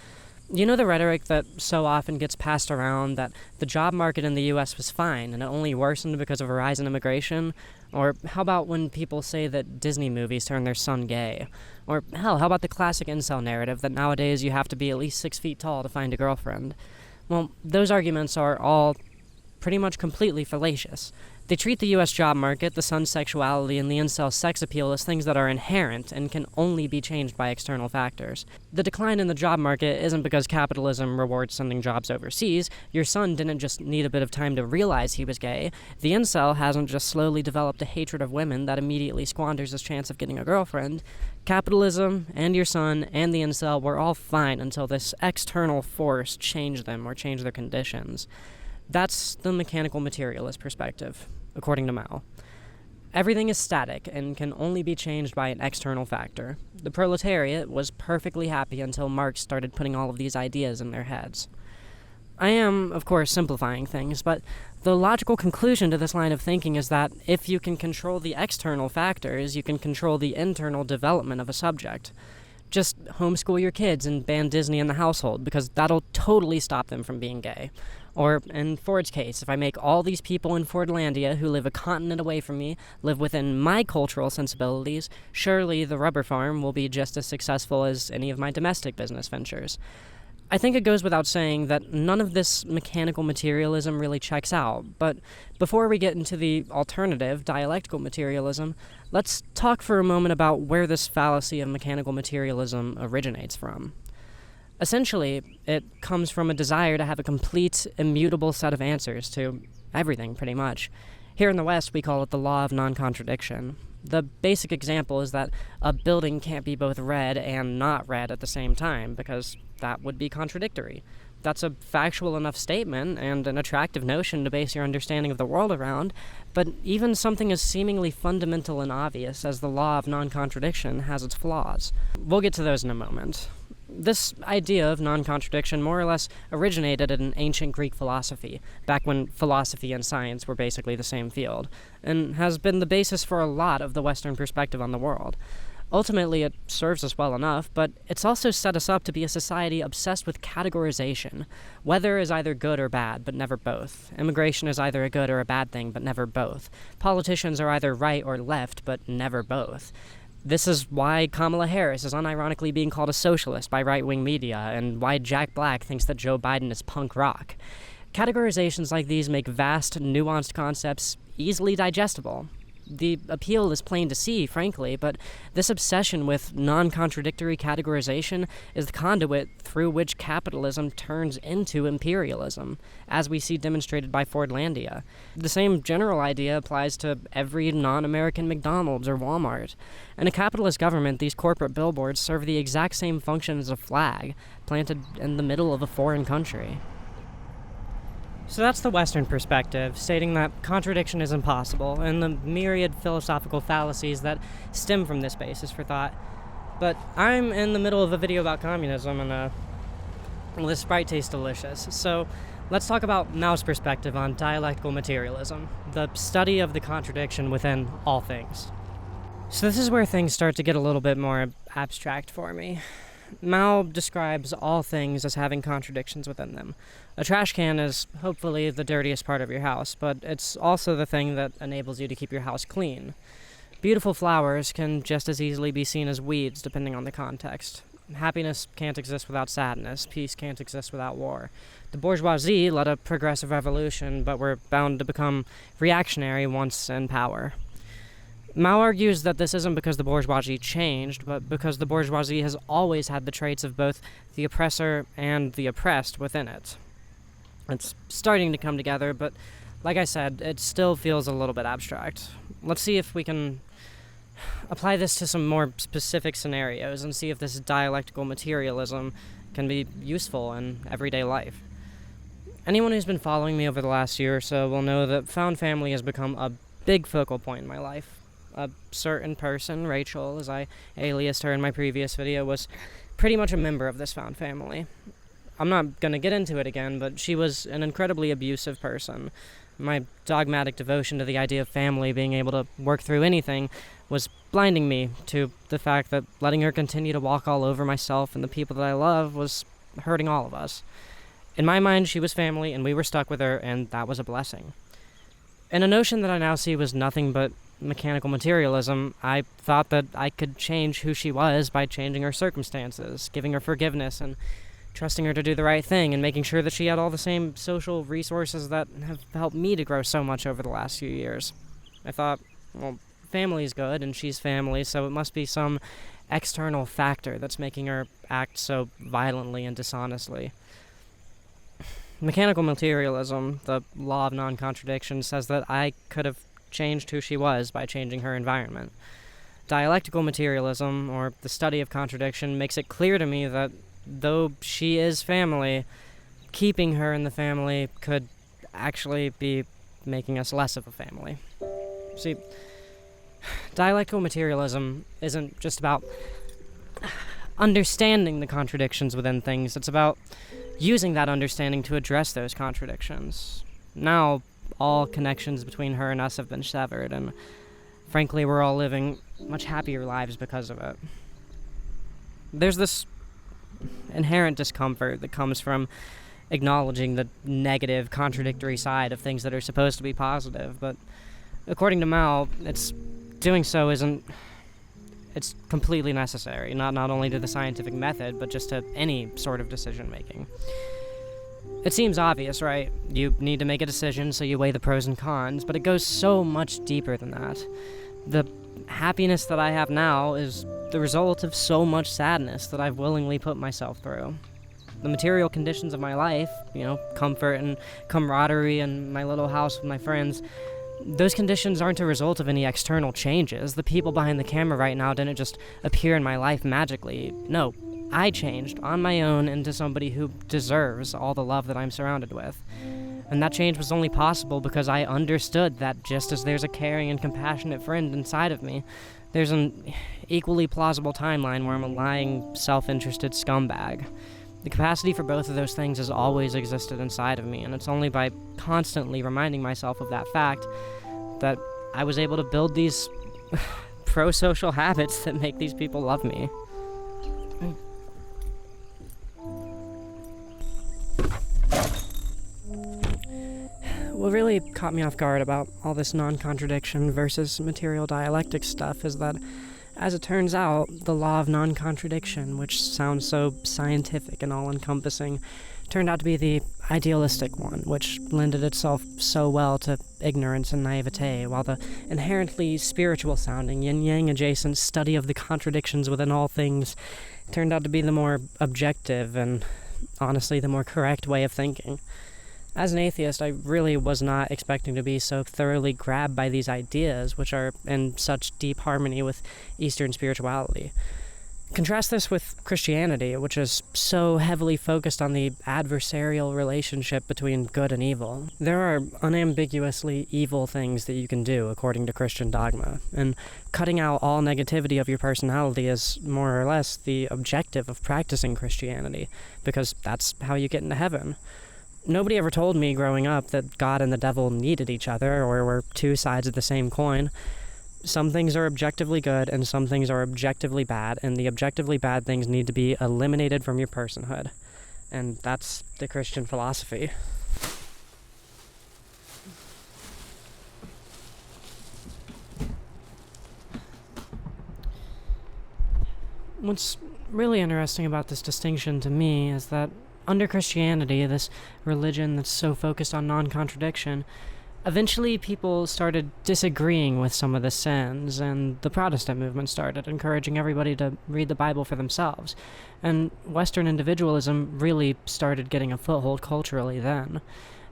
You know the rhetoric that so often gets passed around that the job market in the U.S. was fine and it only worsened because of a rise in immigration? Or how about when people say that Disney movies turn their son gay? Or hell, how about the classic incel narrative that nowadays you have to be at least 6 feet tall to find a girlfriend? Well, those arguments are all pretty much completely fallacious. They treat the U.S. job market, the son's sexuality, and the incel sex appeal as things that are inherent and can only be changed by external factors. The decline in the job market isn't because capitalism rewards sending jobs overseas. Your son didn't just need a bit of time to realize he was gay. The incel hasn't just slowly developed a hatred of women that immediately squanders his chance of getting a girlfriend. Capitalism, and your son, and the incel were all fine until this external force changed them or changed their conditions. That's the mechanical materialist perspective, according to Mao. Everything is static and can only be changed by an external factor. The proletariat was perfectly happy until Marx started putting all of these ideas in their heads. I am, of course, simplifying things, but the logical conclusion to this line of thinking is that if you can control the external factors, you can control the internal development of a subject. Just homeschool your kids and ban Disney in the household, because that'll totally stop them from being gay. Or, in Ford's case, if I make all these people in Fordlandia who live a continent away from me live within my cultural sensibilities, surely the rubber farm will be just as successful as any of my domestic business ventures. I think it goes without saying that none of this mechanical materialism really checks out, but before we get into the alternative, dialectical materialism, let's talk for a moment about where this fallacy of mechanical materialism originates from. Essentially, it comes from a desire to have a complete, immutable set of answers to everything, pretty much. Here in the West, we call it the law of non-contradiction. The basic example is that a building can't be both red and not red at the same time, because that would be contradictory. That's a factual enough statement and an attractive notion to base your understanding of the world around, but even something as seemingly fundamental and obvious as the law of non-contradiction has its flaws. We'll get to those in a moment. This idea of non-contradiction more or less originated in ancient Greek philosophy, back when philosophy and science were basically the same field, and has been the basis for a lot of the Western perspective on the world. Ultimately, it serves us well enough, but it's also set us up to be a society obsessed with categorization. Weather is either good or bad, but never both. Immigration is either a good or a bad thing, but never both. Politicians are either right or left, but never both. This is why Kamala Harris is unironically being called a socialist by right-wing media, and why Jack Black thinks that Joe Biden is punk rock. Categorizations like these make vast, nuanced concepts easily digestible. The appeal is plain to see, frankly, but this obsession with non-contradictory categorization is the conduit through which capitalism turns into imperialism, as we see demonstrated by Fordlandia. The same general idea applies to every non-American McDonald's or Walmart. In a capitalist government, these corporate billboards serve the exact same function as a flag, planted in the middle of a foreign country. So that's the Western perspective, stating that contradiction is impossible, and the myriad philosophical fallacies that stem from this basis for thought. But I'm in the middle of a video about communism, and this Sprite tastes delicious. So let's talk about Mao's perspective on dialectical materialism, the study of the contradiction within all things. So this is where things start to get a little bit more abstract for me. Mao describes all things as having contradictions within them. A trash can is hopefully the dirtiest part of your house, but it's also the thing that enables you to keep your house clean. Beautiful flowers can just as easily be seen as weeds, depending on the context. Happiness can't exist without sadness. Peace can't exist without war. The bourgeoisie led a progressive revolution, but were bound to become reactionary once in power. Mao argues that this isn't because the bourgeoisie changed, but because the bourgeoisie has always had the traits of both the oppressor and the oppressed within it. It's starting to come together, but like I said, it still feels a little bit abstract. Let's see if we can apply this to some more specific scenarios and see if this dialectical materialism can be useful in everyday life. Anyone who's been following me over the last year or so will know that found family has become a big focal point in my life. A certain person, Rachel, as I aliased her in my previous video, was pretty much a member of this found family. I'm not going to get into it again, but she was an incredibly abusive person. My dogmatic devotion to the idea of family being able to work through anything was blinding me to the fact that letting her continue to walk all over myself and the people that I love was hurting all of us. In my mind, she was family, and we were stuck with her, and that was a blessing. In a notion that I now see was nothing but mechanical materialism, I thought that I could change who she was by changing her circumstances, giving her forgiveness, and trusting her to do the right thing, and making sure that she had all the same social resources that have helped me to grow so much over the last few years. I thought, well, family's good, and she's family, so it must be some external factor that's making her act so violently and dishonestly. Mechanical materialism, the law of non-contradiction, says that I could have changed who she was by changing her environment. Dialectical materialism, or the study of contradiction, makes it clear to me that though she is family, keeping her in the family could actually be making us less of a family. See, dialectical materialism isn't just about understanding the contradictions within things, it's about using that understanding to address those contradictions. Now, all connections between her and us have been severed, and frankly, we're all living much happier lives because of it. There's this inherent discomfort that comes from acknowledging the negative, contradictory side of things that are supposed to be positive, but according to Mao, doing so it's completely necessary, not only to the scientific method, but just to any sort of decision-making. It seems obvious, right? You need to make a decision, so you weigh the pros and cons, but it goes so much deeper than that. The happiness that I have now is the result of so much sadness that I've willingly put myself through. The material conditions of my life, comfort and camaraderie and my little house with my friends, those conditions aren't a result of any external changes. The people behind the camera right now didn't just appear in my life magically. No, I changed on my own into somebody who deserves all the love that I'm surrounded with. And that change was only possible because I understood that just as there's a caring and compassionate friend inside of me, there's an equally plausible timeline where I'm a lying, self-interested scumbag. The capacity for both of those things has always existed inside of me, and it's only by constantly reminding myself of that fact that I was able to build these pro-social habits that make these people love me. What really caught me off guard about all this non-contradiction versus material dialectic stuff is that, as it turns out, the law of non-contradiction, which sounds so scientific and all-encompassing, turned out to be the idealistic one, which lended itself so well to ignorance and naivete, while the inherently spiritual-sounding, yin-yang adjacent study of the contradictions within all things turned out to be the more objective and, honestly, the more correct way of thinking. As an atheist, I really was not expecting to be so thoroughly grabbed by these ideas, which are in such deep harmony with Eastern spirituality. Contrast this with Christianity, which is so heavily focused on the adversarial relationship between good and evil. There are unambiguously evil things that you can do according to Christian dogma, and cutting out all negativity of your personality is more or less the objective of practicing Christianity, because that's how you get into heaven. Nobody ever told me growing up that God and the devil needed each other or were two sides of the same coin. Some things are objectively good and some things are objectively bad, and the objectively bad things need to be eliminated from your personhood. And that's the Christian philosophy. What's really interesting about this distinction to me is that under Christianity, this religion that's so focused on non-contradiction, eventually people started disagreeing with some of the sins, and the Protestant movement started encouraging everybody to read the Bible for themselves. And Western individualism really started getting a foothold culturally then.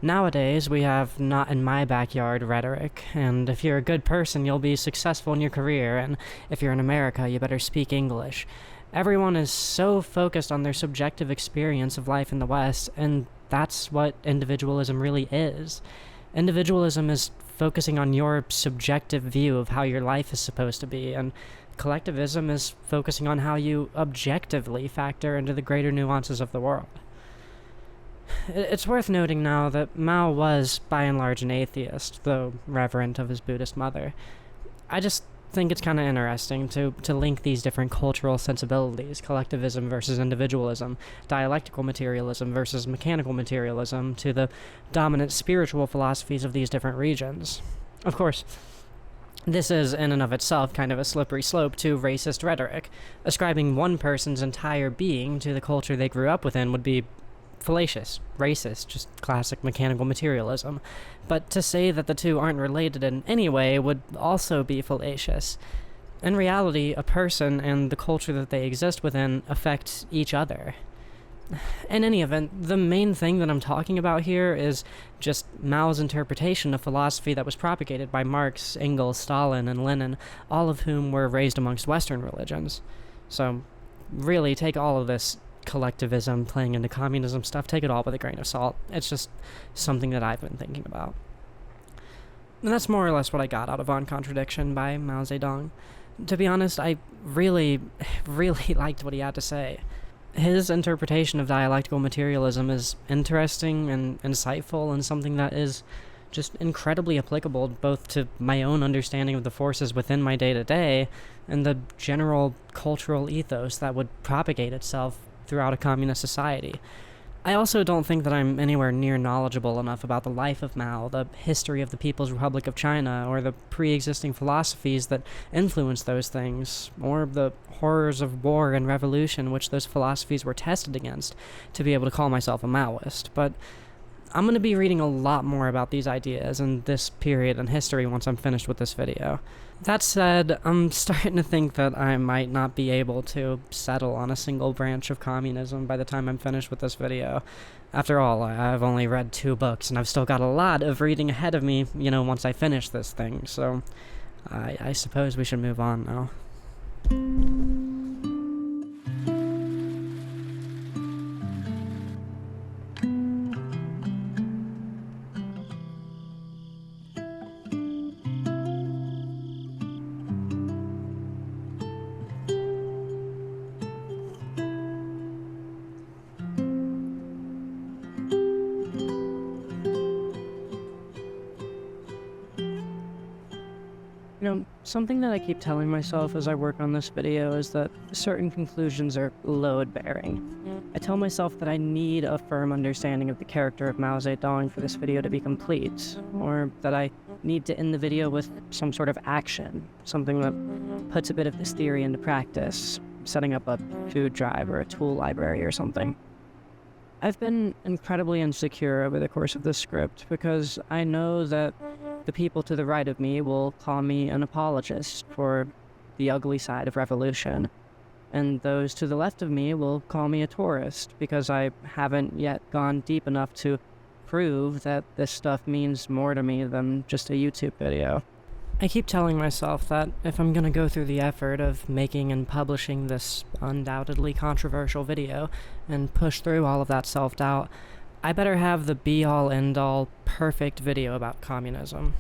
Nowadays, we have not in my backyard rhetoric, and if you're a good person, you'll be successful in your career, and if you're in America, you better speak English. Everyone is so focused on their subjective experience of life in the West, and that's what individualism really is. Individualism is focusing on your subjective view of how your life is supposed to be, and collectivism is focusing on how you objectively factor into the greater nuances of the world. It's worth noting now that Mao was, by and large, an atheist, though reverent of his Buddhist mother. I just think it's kind of interesting to link these different cultural sensibilities, collectivism versus individualism, dialectical materialism versus mechanical materialism, to the dominant spiritual philosophies of these different regions. Of course, this is in and of itself kind of a slippery slope to racist rhetoric. Ascribing one person's entire being to the culture they grew up within would be fallacious, racist, just classic mechanical materialism. But to say that the two aren't related in any way would also be fallacious. In reality, a person and the culture that they exist within affect each other. In any event, the main thing that I'm talking about here is just Mao's interpretation of philosophy that was propagated by Marx, Engels, Stalin, and Lenin, all of whom were raised amongst Western religions. So, really, take all of this collectivism, playing into communism stuff, take it all with a grain of salt. It's just something that I've been thinking about. And that's more or less what I got out of On Contradiction by Mao Zedong. To be honest, I really, really liked what he had to say. His interpretation of dialectical materialism is interesting and insightful, and something that is just incredibly applicable both to my own understanding of the forces within my day-to-day and the general cultural ethos that would propagate itself throughout a communist society. I also don't think that I'm anywhere near knowledgeable enough about the life of Mao, the history of the People's Republic of China, or the pre-existing philosophies that influenced those things, or the horrors of war and revolution which those philosophies were tested against, to be able to call myself a Maoist. But I'm going to be reading a lot more about these ideas and this period in history once I'm finished with this video. That said, I'm starting to think that I might not be able to settle on a single branch of communism by the time I'm finished with this video. After all, I've only read 2 books, and I've still got a lot of reading ahead of me, once I finish this thing, so I suppose we should move on now. Something that I keep telling myself as I work on this video is that certain conclusions are load-bearing. I tell myself that I need a firm understanding of the character of Mao Zedong for this video to be complete, or that I need to end the video with some sort of action, something that puts a bit of this theory into practice, setting up a food drive or a tool library or something. I've been incredibly insecure over the course of this script because I know that the people to the right of me will call me an apologist for the ugly side of revolution, and those to the left of me will call me a tourist because I haven't yet gone deep enough to prove that this stuff means more to me than just a YouTube video. I keep telling myself that if I'm gonna go through the effort of making and publishing this undoubtedly controversial video and push through all of that self-doubt, I better have the be-all, end-all, perfect video about communism.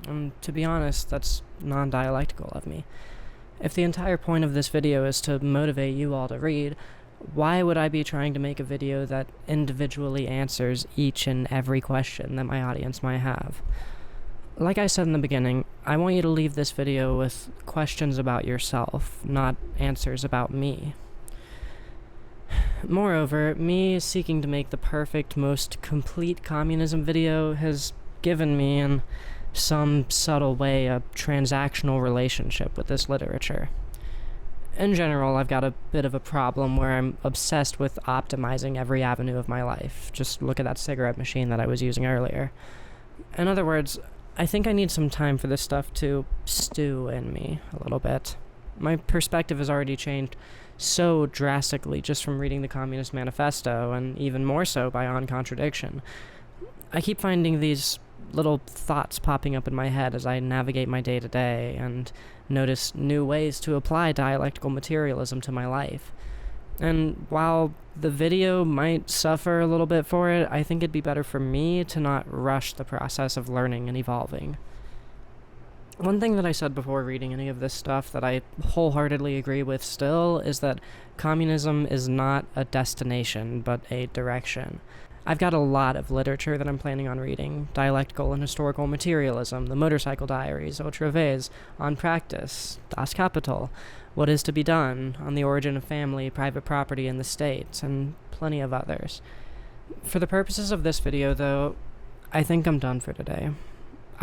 And to be honest, that's non-dialectical of me. If the entire point of this video is to motivate you all to read, why would I be trying to make a video that individually answers each and every question that my audience might have? Like I said in the beginning, I want you to leave this video with questions about yourself, not answers about me. Moreover, me seeking to make the perfect, most complete communism video has given me, in some subtle way, a transactional relationship with this literature. In general, I've got a bit of a problem where I'm obsessed with optimizing every avenue of my life. Just look at that cigarette machine that I was using earlier. In other words, I think I need some time for this stuff to stew in me a little bit. My perspective has already changed so drastically just from reading the Communist Manifesto, and even more so by On Contradiction. I keep finding these little thoughts popping up in my head as I navigate my day-to-day and notice new ways to apply dialectical materialism to my life. And while the video might suffer a little bit for it, I think it'd be better for me to not rush the process of learning and evolving. One thing that I said before reading any of this stuff that I wholeheartedly agree with still is that communism is not a destination, but a direction. I've got a lot of literature that I'm planning on reading: dialectical and historical materialism, the Motorcycle Diaries, Autre Vase, On Practice, Das Kapital, What Is to Be Done, On the Origin of Family, Private Property, and the State, and plenty of others. For the purposes of this video, though, I think I'm done for today.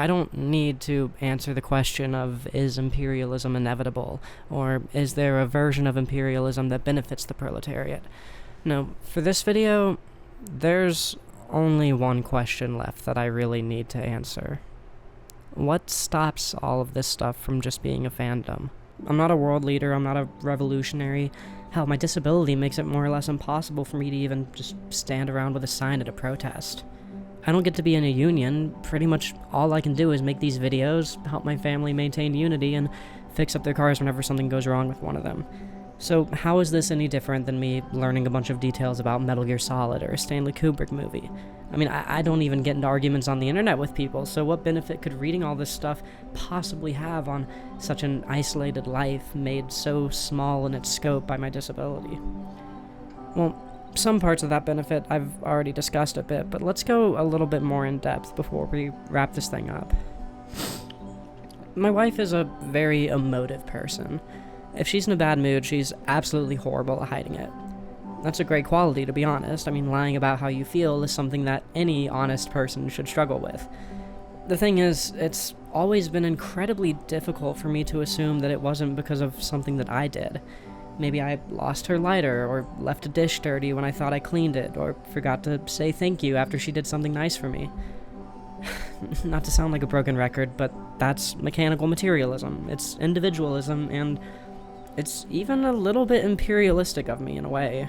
I don't need to answer the question of, is imperialism inevitable, or is there a version of imperialism that benefits the proletariat? No, for this video, there's only one question left that I really need to answer. What stops all of this stuff from just being a fandom? I'm not a world leader, I'm not a revolutionary. Hell, my disability makes it more or less impossible for me to even just stand around with a sign at a protest. I don't get to be in a union. Pretty much all I can do is make these videos, help my family maintain unity, and fix up their cars whenever something goes wrong with one of them. So how is this any different than me learning a bunch of details about Metal Gear Solid or a Stanley Kubrick movie? I mean, I don't even get into arguments on the internet with people, so what benefit could reading all this stuff possibly have on such an isolated life made so small in its scope by my disability? Well, Some parts of that benefit I've already discussed a bit, but let's go a little bit more in depth before we wrap this thing up. My wife is a very emotive person. If she's in a bad mood, she's absolutely horrible at hiding it. That's a great quality, to be honest. I mean, lying about how you feel is something that any honest person should struggle with. The thing is, it's always been incredibly difficult for me to assume that it wasn't because of something that I did. Maybe I lost her lighter, or left a dish dirty when I thought I cleaned it, or forgot to say thank you after she did something nice for me. Not to sound like a broken record, but that's mechanical materialism. It's individualism, and it's even a little bit imperialistic of me in a way.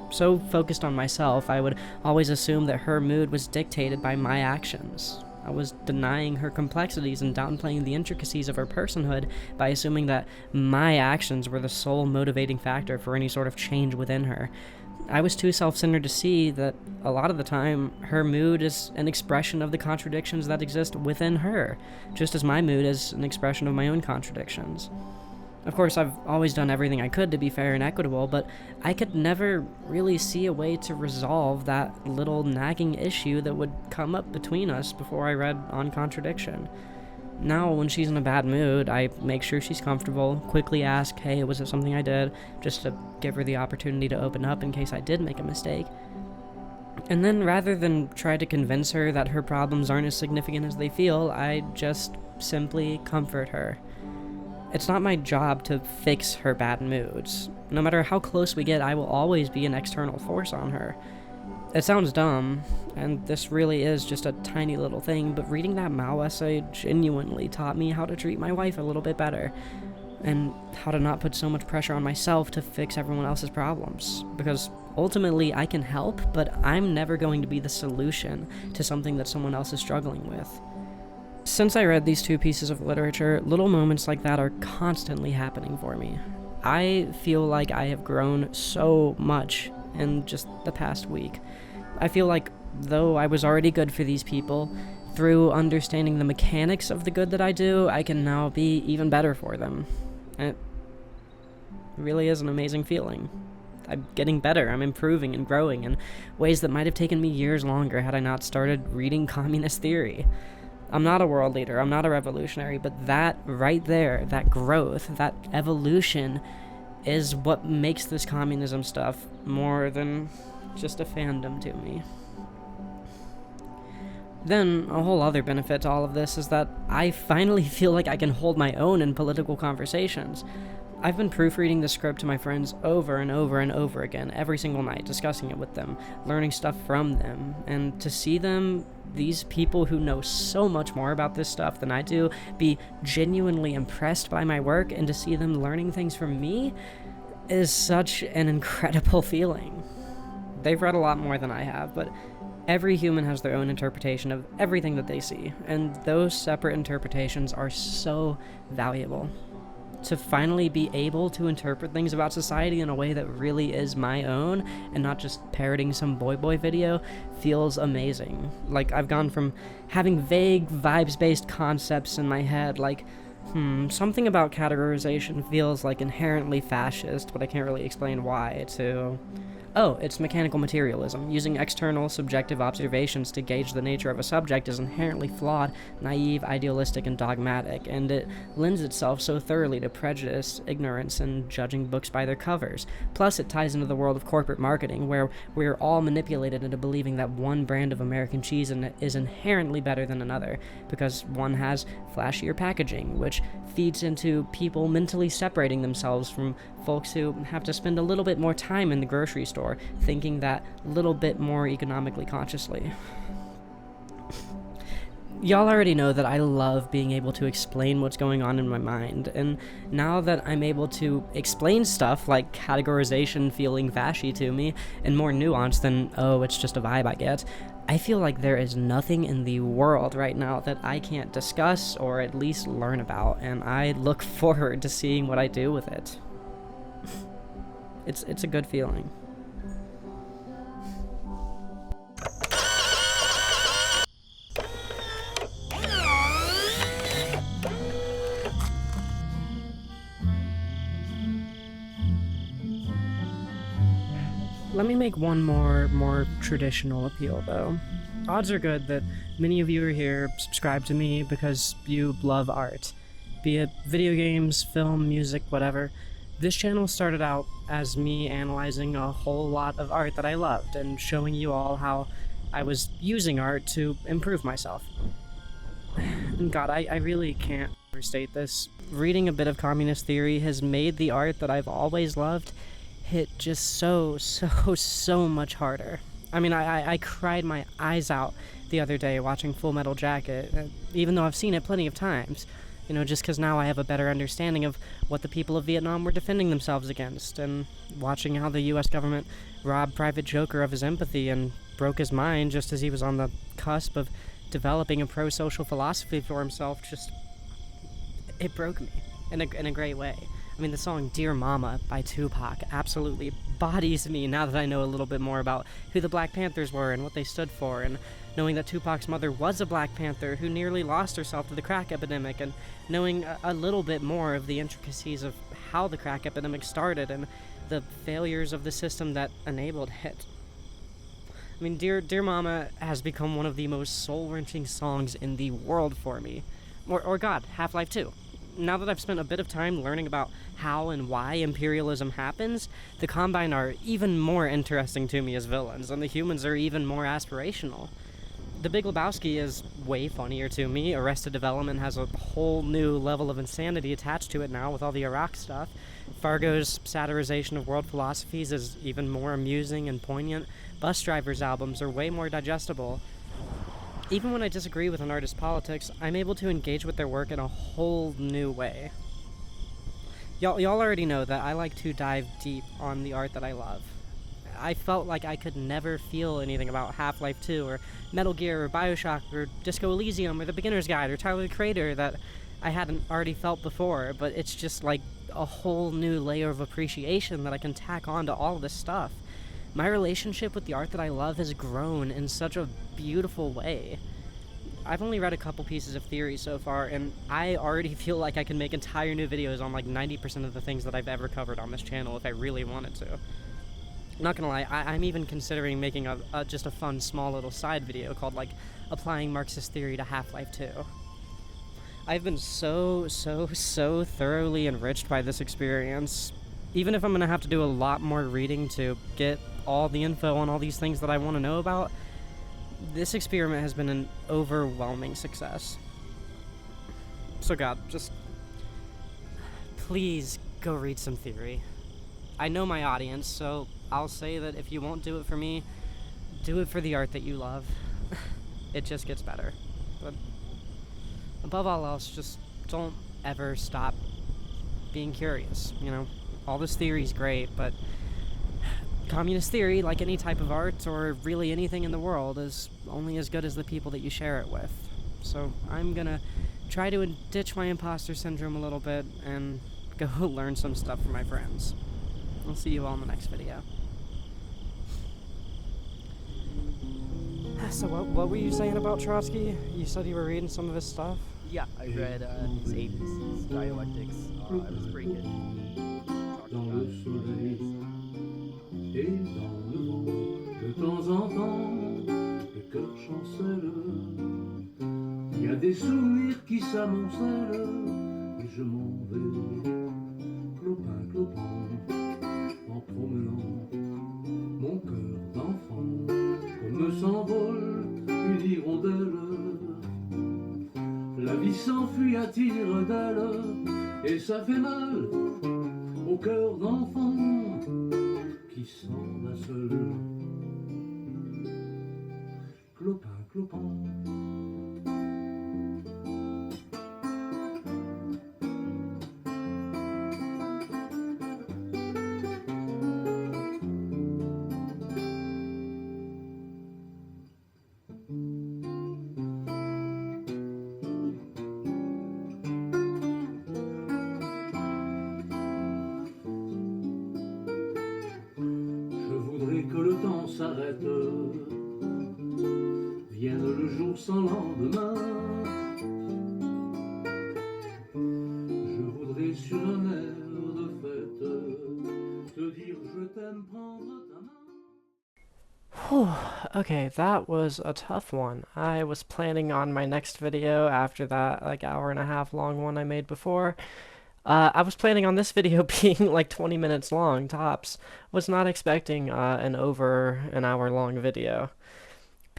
So focused on myself, I would always assume that her mood was dictated by my actions. I was denying her complexities and downplaying the intricacies of her personhood by assuming that my actions were the sole motivating factor for any sort of change within her. I was too self-centered to see that a lot of the time, her mood is an expression of the contradictions that exist within her, just as my mood is an expression of my own contradictions. Of course, I've always done everything I could to be fair and equitable, but I could never really see a way to resolve that little nagging issue that would come up between us before I read On Contradiction. Now, when she's in a bad mood, I make sure she's comfortable, quickly ask, hey, was it something I did, just to give her the opportunity to open up in case I did make a mistake. And then, rather than try to convince her that her problems aren't as significant as they feel, I just simply comfort her. It's not my job to fix her bad moods. No matter how close we get, I will always be an external force on her. It sounds dumb, and this really is just a tiny little thing, but reading that Mao essay genuinely taught me how to treat my wife a little bit better, and how to not put so much pressure on myself to fix everyone else's problems. Because ultimately, I can help, but I'm never going to be the solution to something that someone else is struggling with. Since I read these two pieces of literature, little moments like that are constantly happening for me. I feel like I have grown so much in just the past week. I feel like, though I was already good for these people, through understanding the mechanics of the good that I do, I can now be even better for them. It really is an amazing feeling. I'm getting better, I'm improving and growing in ways that might have taken me years longer had I not started reading communist theory. I'm not a world leader, I'm not a revolutionary, but that right there, that growth, that evolution, is what makes this communism stuff more than just a fandom to me. Then, a whole other benefit to all of this is that I finally feel like I can hold my own in political conversations. I've been proofreading the script to my friends over and over and over again, every single night, discussing it with them, learning stuff from them, and to see them, these people who know so much more about this stuff than I do, be genuinely impressed by my work, and to see them learning things from me, is such an incredible feeling. They've read a lot more than I have, but every human has their own interpretation of everything that they see, and those separate interpretations are so valuable. To finally be able to interpret things about society in a way that really is my own, and not just parroting some boy video, feels amazing. Like, I've gone from having vague, vibes-based concepts in my head, like, something about categorization feels like inherently fascist, but I can't really explain why, to, oh, it's mechanical materialism. Using external, subjective observations to gauge the nature of a subject is inherently flawed, naive, idealistic, and dogmatic, and it lends itself so thoroughly to prejudice, ignorance, and judging books by their covers. Plus, it ties into the world of corporate marketing, where we're all manipulated into believing that one brand of American cheese is inherently better than another, because one has flashier packaging, which feeds into people mentally separating themselves from folks who have to spend a little bit more time in the grocery store, thinking that little bit more economically consciously. Y'all already know that I love being able to explain what's going on in my mind, and now that I'm able to explain stuff like categorization feeling fashy to me, and more nuanced than, oh, it's just a vibe I get, I feel like there is nothing in the world right now that I can't discuss or at least learn about, and I look forward to seeing what I do with it. It's a good feeling. Let me make one more traditional appeal, though. Odds are good that many of you are here subscribe to me because you love art. Be it video games, film, music, whatever. This channel started out as me analyzing a whole lot of art that I loved and showing you all how I was using art to improve myself. And God, I really can't overstate this. Reading a bit of communist theory has made the art that I've always loved hit just so much harder. I mean, I cried my eyes out the other day watching Full Metal Jacket, even though I've seen it plenty of times. You know, just because now I have a better understanding of what the people of Vietnam were defending themselves against, and watching how the US government robbed Private Joker of his empathy and broke his mind just as he was on the cusp of developing a pro-social philosophy for himself, it broke me in a great way. I mean, the song Dear Mama by Tupac absolutely bodies me now that I know a little bit more about who the Black Panthers were and what they stood for, and knowing that Tupac's mother was a Black Panther who nearly lost herself to the crack epidemic, and knowing a little bit more of the intricacies of how the crack epidemic started and the failures of the system that enabled it. I mean, Dear Mama has become one of the most soul-wrenching songs in the world for me. Or God, Half-Life 2. Now that I've spent a bit of time learning about how and why imperialism happens, the Combine are even more interesting to me as villains, and the humans are even more aspirational. The Big Lebowski is way funnier to me. Arrested Development has a whole new level of insanity attached to it now with all the Iraq stuff. Fargo's satirization of world philosophies is even more amusing and poignant. Bus Drivers' albums are way more digestible. Even when I disagree with an artist's politics, I'm able to engage with their work in a whole new way. Y'all already know that I like to dive deep on the art that I love. I felt like I could never feel anything about Half-Life 2 or Metal Gear or Bioshock or Disco Elysium or The Beginner's Guide or Tyler the Creator that I hadn't already felt before, but it's just like a whole new layer of appreciation that I can tack on to all this stuff. My relationship with the art that I love has grown in such a beautiful way. I've only read a couple pieces of theory so far, and I already feel like I can make entire new videos on like 90% of the things that I've ever covered on this channel if I really wanted to. Not gonna lie, I'm even considering making just a fun small little side video called like Applying Marxist Theory to Half-Life 2. I've been so thoroughly enriched by this experience. Even if I'm gonna have to do a lot more reading to get all the info on all these things that I want to know about, this experiment has been an overwhelming success. So God, just please go read some theory. I know my audience, so I'll say that if you won't do it for me, do it for the art that you love. It just gets better. But above all else, just don't ever stop being curious, you know? All this theory's great, but communist theory, like any type of art or really anything in the world, is only as good as the people that you share it with. So I'm gonna try to ditch my imposter syndrome a little bit and go learn some stuff from my friends. I'll see you all in the next video. So what were you saying about Trotsky? You said you were reading some of his stuff? Yeah, I read his Atheist, his Dialectics. It was pretty good. Dans le soleil et dans le vent, de temps en temps, le cœur chancelle. Il y a des souvenirs qui s'amoncellent et je m'en vais, Clopin-Clopant, en promenant mon cœur d'enfant, comme s'envole une hirondelle. La vie s'enfuit à tire d'aile et ça fait mal au cœur d'enfant qui s'en va seul. Clopin-Clopant. Que le temps s'arrête, vienne le jour sans lendemain. Je voudrais sur un air de fête te dire je t'aime, prendre ta main. Whew, okay, that was a tough one. I was planning on my next video after that, like, hour-and-a-half long one I made before. I was planning on this video being like 20 minutes long, tops. Was not expecting an over an hour long video.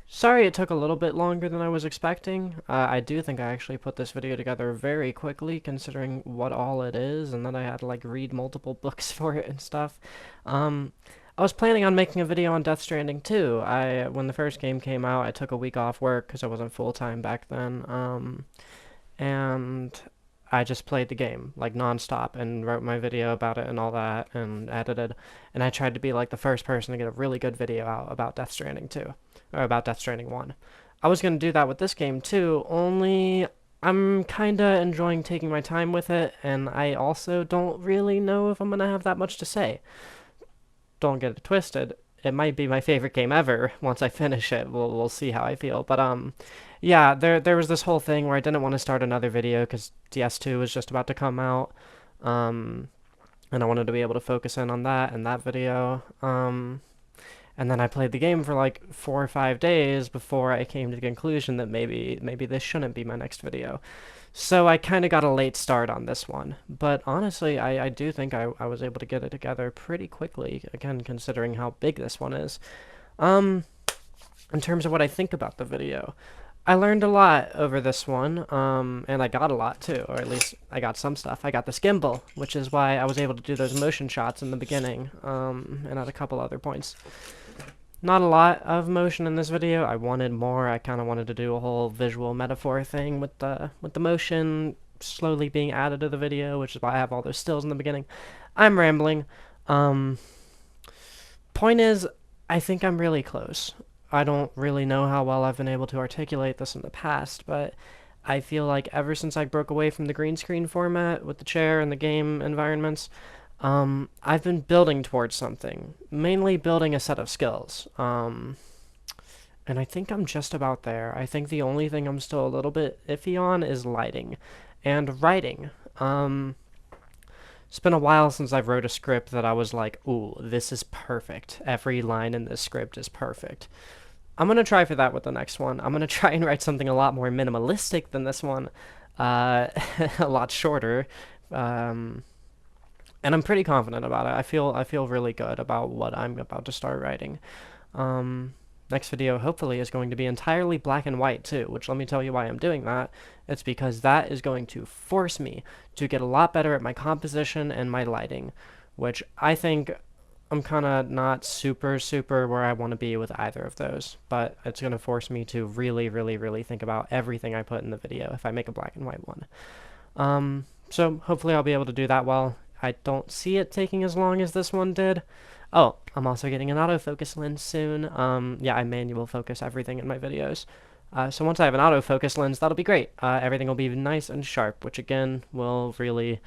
Sorry it took a little bit longer than I was expecting. I do think I actually put this video together very quickly, considering what all it is, and then I had to like read multiple books for it and stuff. I was planning on making a video on Death Stranding too. When the first game came out, I took a week off work because I wasn't full-time back then, and I just played the game, like, non-stop, and wrote my video about it and all that, and edited, and I tried to be, like, the first person to get a really good video out about Death Stranding 2, or about Death Stranding 1. I was going to do that with this game, too, only I'm kinda enjoying taking my time with it, and I also don't really know if I'm gonna have that much to say. Don't get it twisted. It might be my favorite game ever once I finish it. We'll see how I feel. But yeah, there was this whole thing where I didn't want to start another video because DS2 was just about to come out, and I wanted to be able to focus in on that and that video. And then I played the game for like 4 or 5 days before I came to the conclusion that maybe this shouldn't be my next video. So I kind of got a late start on this one, but honestly, I do think I was able to get it together pretty quickly, again, considering how big this one is. In terms of what I think about the video, I learned a lot over this one, and I got a lot too, or at least I got some stuff. I got this gimbal, which is why I was able to do those motion shots in the beginning, and at a couple other points. Not a lot of motion in this video. I wanted more. I kind of wanted to do a whole visual metaphor thing with the motion slowly being added to the video, which is why I have all those stills in the beginning. I'm rambling. Point is, I think I'm really close. I don't really know how well I've been able to articulate this in the past, but I feel like ever since I broke away from the green screen format with the chair and the game environments, I've been building towards something, mainly building a set of skills, and I think I'm just about there. I think the only thing I'm still a little bit iffy on is lighting and writing. It's been a while since I've wrote a script that I was like, ooh, this is perfect. Every line in this script is perfect. I'm going to try for that with the next one. I'm going to try and write something a lot more minimalistic than this one, a lot shorter, and I'm pretty confident about it. I feel really good about what I'm about to start writing. Next video hopefully is going to be entirely black and white too, which let me tell you why I'm doing that. It's because that is going to force me to get a lot better at my composition and my lighting, which I think I'm kind of not super where I want to be with either of those, but it's going to force me to really think about everything I put in the video if I make a black and white one. So hopefully I'll be able to do that well. I don't see it taking as long as this one did. Oh, I'm also getting an autofocus lens soon. Yeah, I manual focus everything in my videos. So once I have an autofocus lens, that'll be great. Everything will be nice and sharp, which again will really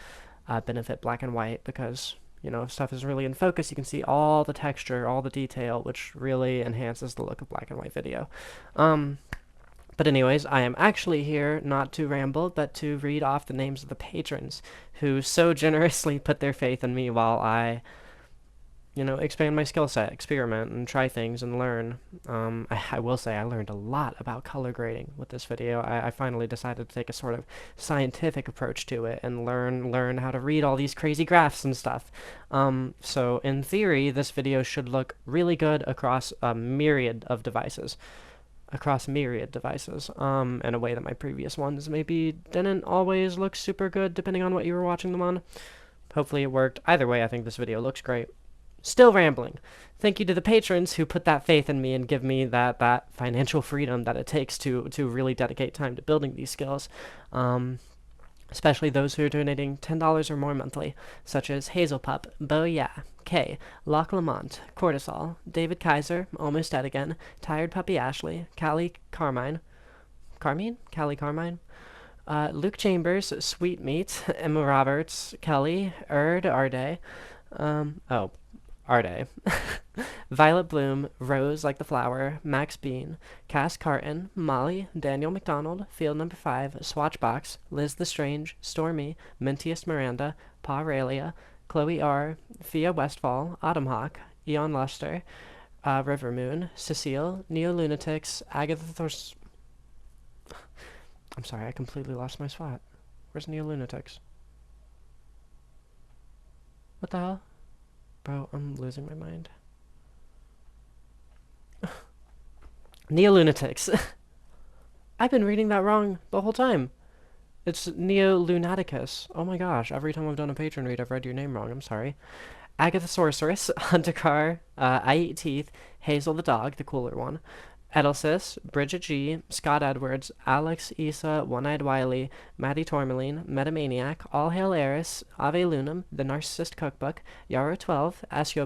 benefit black and white because, you know, if stuff is really in focus, you can see all the texture, all the detail, which really enhances the look of black and white video. But anyways, I am actually here not to ramble, but to read off the names of the patrons who so generously put their faith in me while I, you know, expand my skill set, experiment, and try things and learn. I will say I learned a lot about color grading with this video. I finally decided to take a sort of scientific approach to it and learn how to read all these crazy graphs and stuff. So in theory, this video should look really good across a myriad of devices. In a way that my previous ones maybe didn't always look super good depending on what you were watching them on. Hopefully it worked. Either way, I think this video looks great. Still rambling. Thank you to the patrons who put that faith in me and give me that financial freedom that it takes to really dedicate time to building these skills. Especially those who are donating $10 or more monthly, such as Hazelpup, Bo Yeah, Kay, Loch Lamont, Cortisol, David Kaiser, Almost Dead Again, Tired Puppy Ashley, Callie Carmine, Luke Chambers, Sweet Meat, Emma Roberts, Kelly, Arde, Arde, Violet Bloom, Rose Like the Flower, Max Bean, Cass Carton, Molly, Daniel McDonald, Field Number 5, Swatchbox, Liz the Strange, Stormy, Mintiest Miranda, Pa Aurelia, Chloe R., Thea Westfall, Autumn Hawk, Eon Luster, River Moon, Cecile, Neo-Lunatics, Agatha Thors... I'm sorry, I completely lost my spot. Where's Neo-Lunatics? What the hell? Bro, I'm losing my mind. Neo-Lunatics. I've been reading that wrong the whole time. It's Neo-Lunaticus. Oh my gosh, every time I've done a patron read, I've read your name wrong. I'm sorry. Agatha Sorceress, Huntakar, I Eat Teeth, Hazel the Dog, the cooler one, Edelsis, Bridget G, Scott Edwards, Alex Issa, One-Eyed Wiley, Maddie Tourmaline, Metamaniac, All Hail Eris, Ave Lunum, The Narcissist Cookbook, Yarrow 12, Asio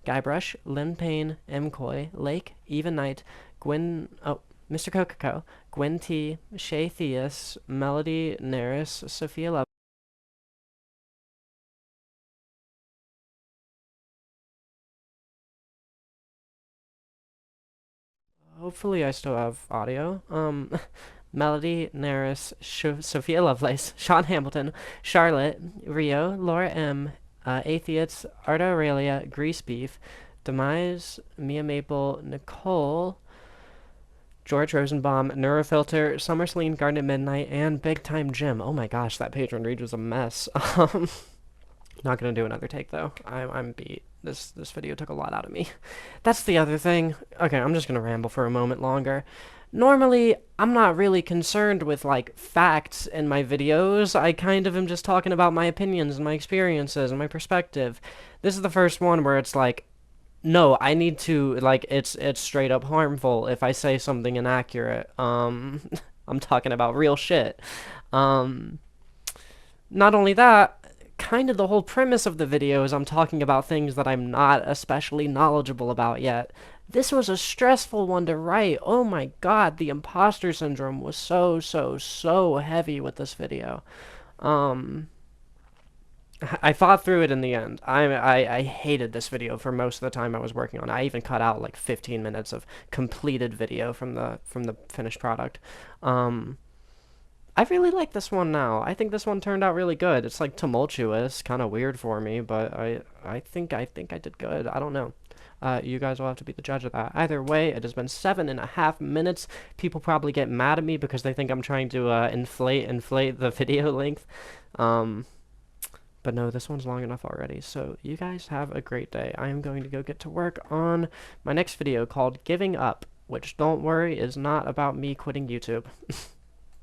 Guybrush, Lynn Payne, M. Coy, Lake, Eva Knight, Mr. Coca-Co, Gwen T, Shay Theus, Melody Naris, Sophia Love. Hopefully I still have audio. Melody, Naris, Sophia Lovelace, Sean Hamilton, Charlotte, Rio, Laura M, Atheists, Arta Aurelia, Grease Beef, Demise, Mia Maple, Nicole, George Rosenbaum, Neurofilter, SummerSleen, Garden at Midnight, and Big Time Jim. Oh my gosh, that patron read was a mess. Not gonna do another take though. I'm beat. This video took a lot out of me. That's the other thing. Okay, I'm just gonna ramble for a moment longer. Normally, I'm not really concerned with like facts in my videos. I kind of am just talking about my opinions and my experiences and my perspective. This is the first one where it's like, no, I need to, like, it's straight up harmful if I say something inaccurate. I'm talking about real shit. Not only that, kind of the whole premise of the video is I'm talking about things that I'm not especially knowledgeable about yet. This was a stressful one to write. Oh my god, the imposter syndrome was so heavy with this video. I fought through it in the end. I hated this video for most of the time I was working on it. I even cut out like 15 minutes of completed video from the finished product. I really like this one now. I think this one turned out really good. It's like tumultuous, kind of weird for me, but I think I did good. I don't know. You guys will have to be the judge of that. Either way, it has been 7.5 minutes. People probably get mad at me because they think I'm trying to inflate the video length. But no, this one's long enough already. So you guys have a great day. I am going to go get to work on my next video called Giving Up, which, don't worry, is not about me quitting YouTube.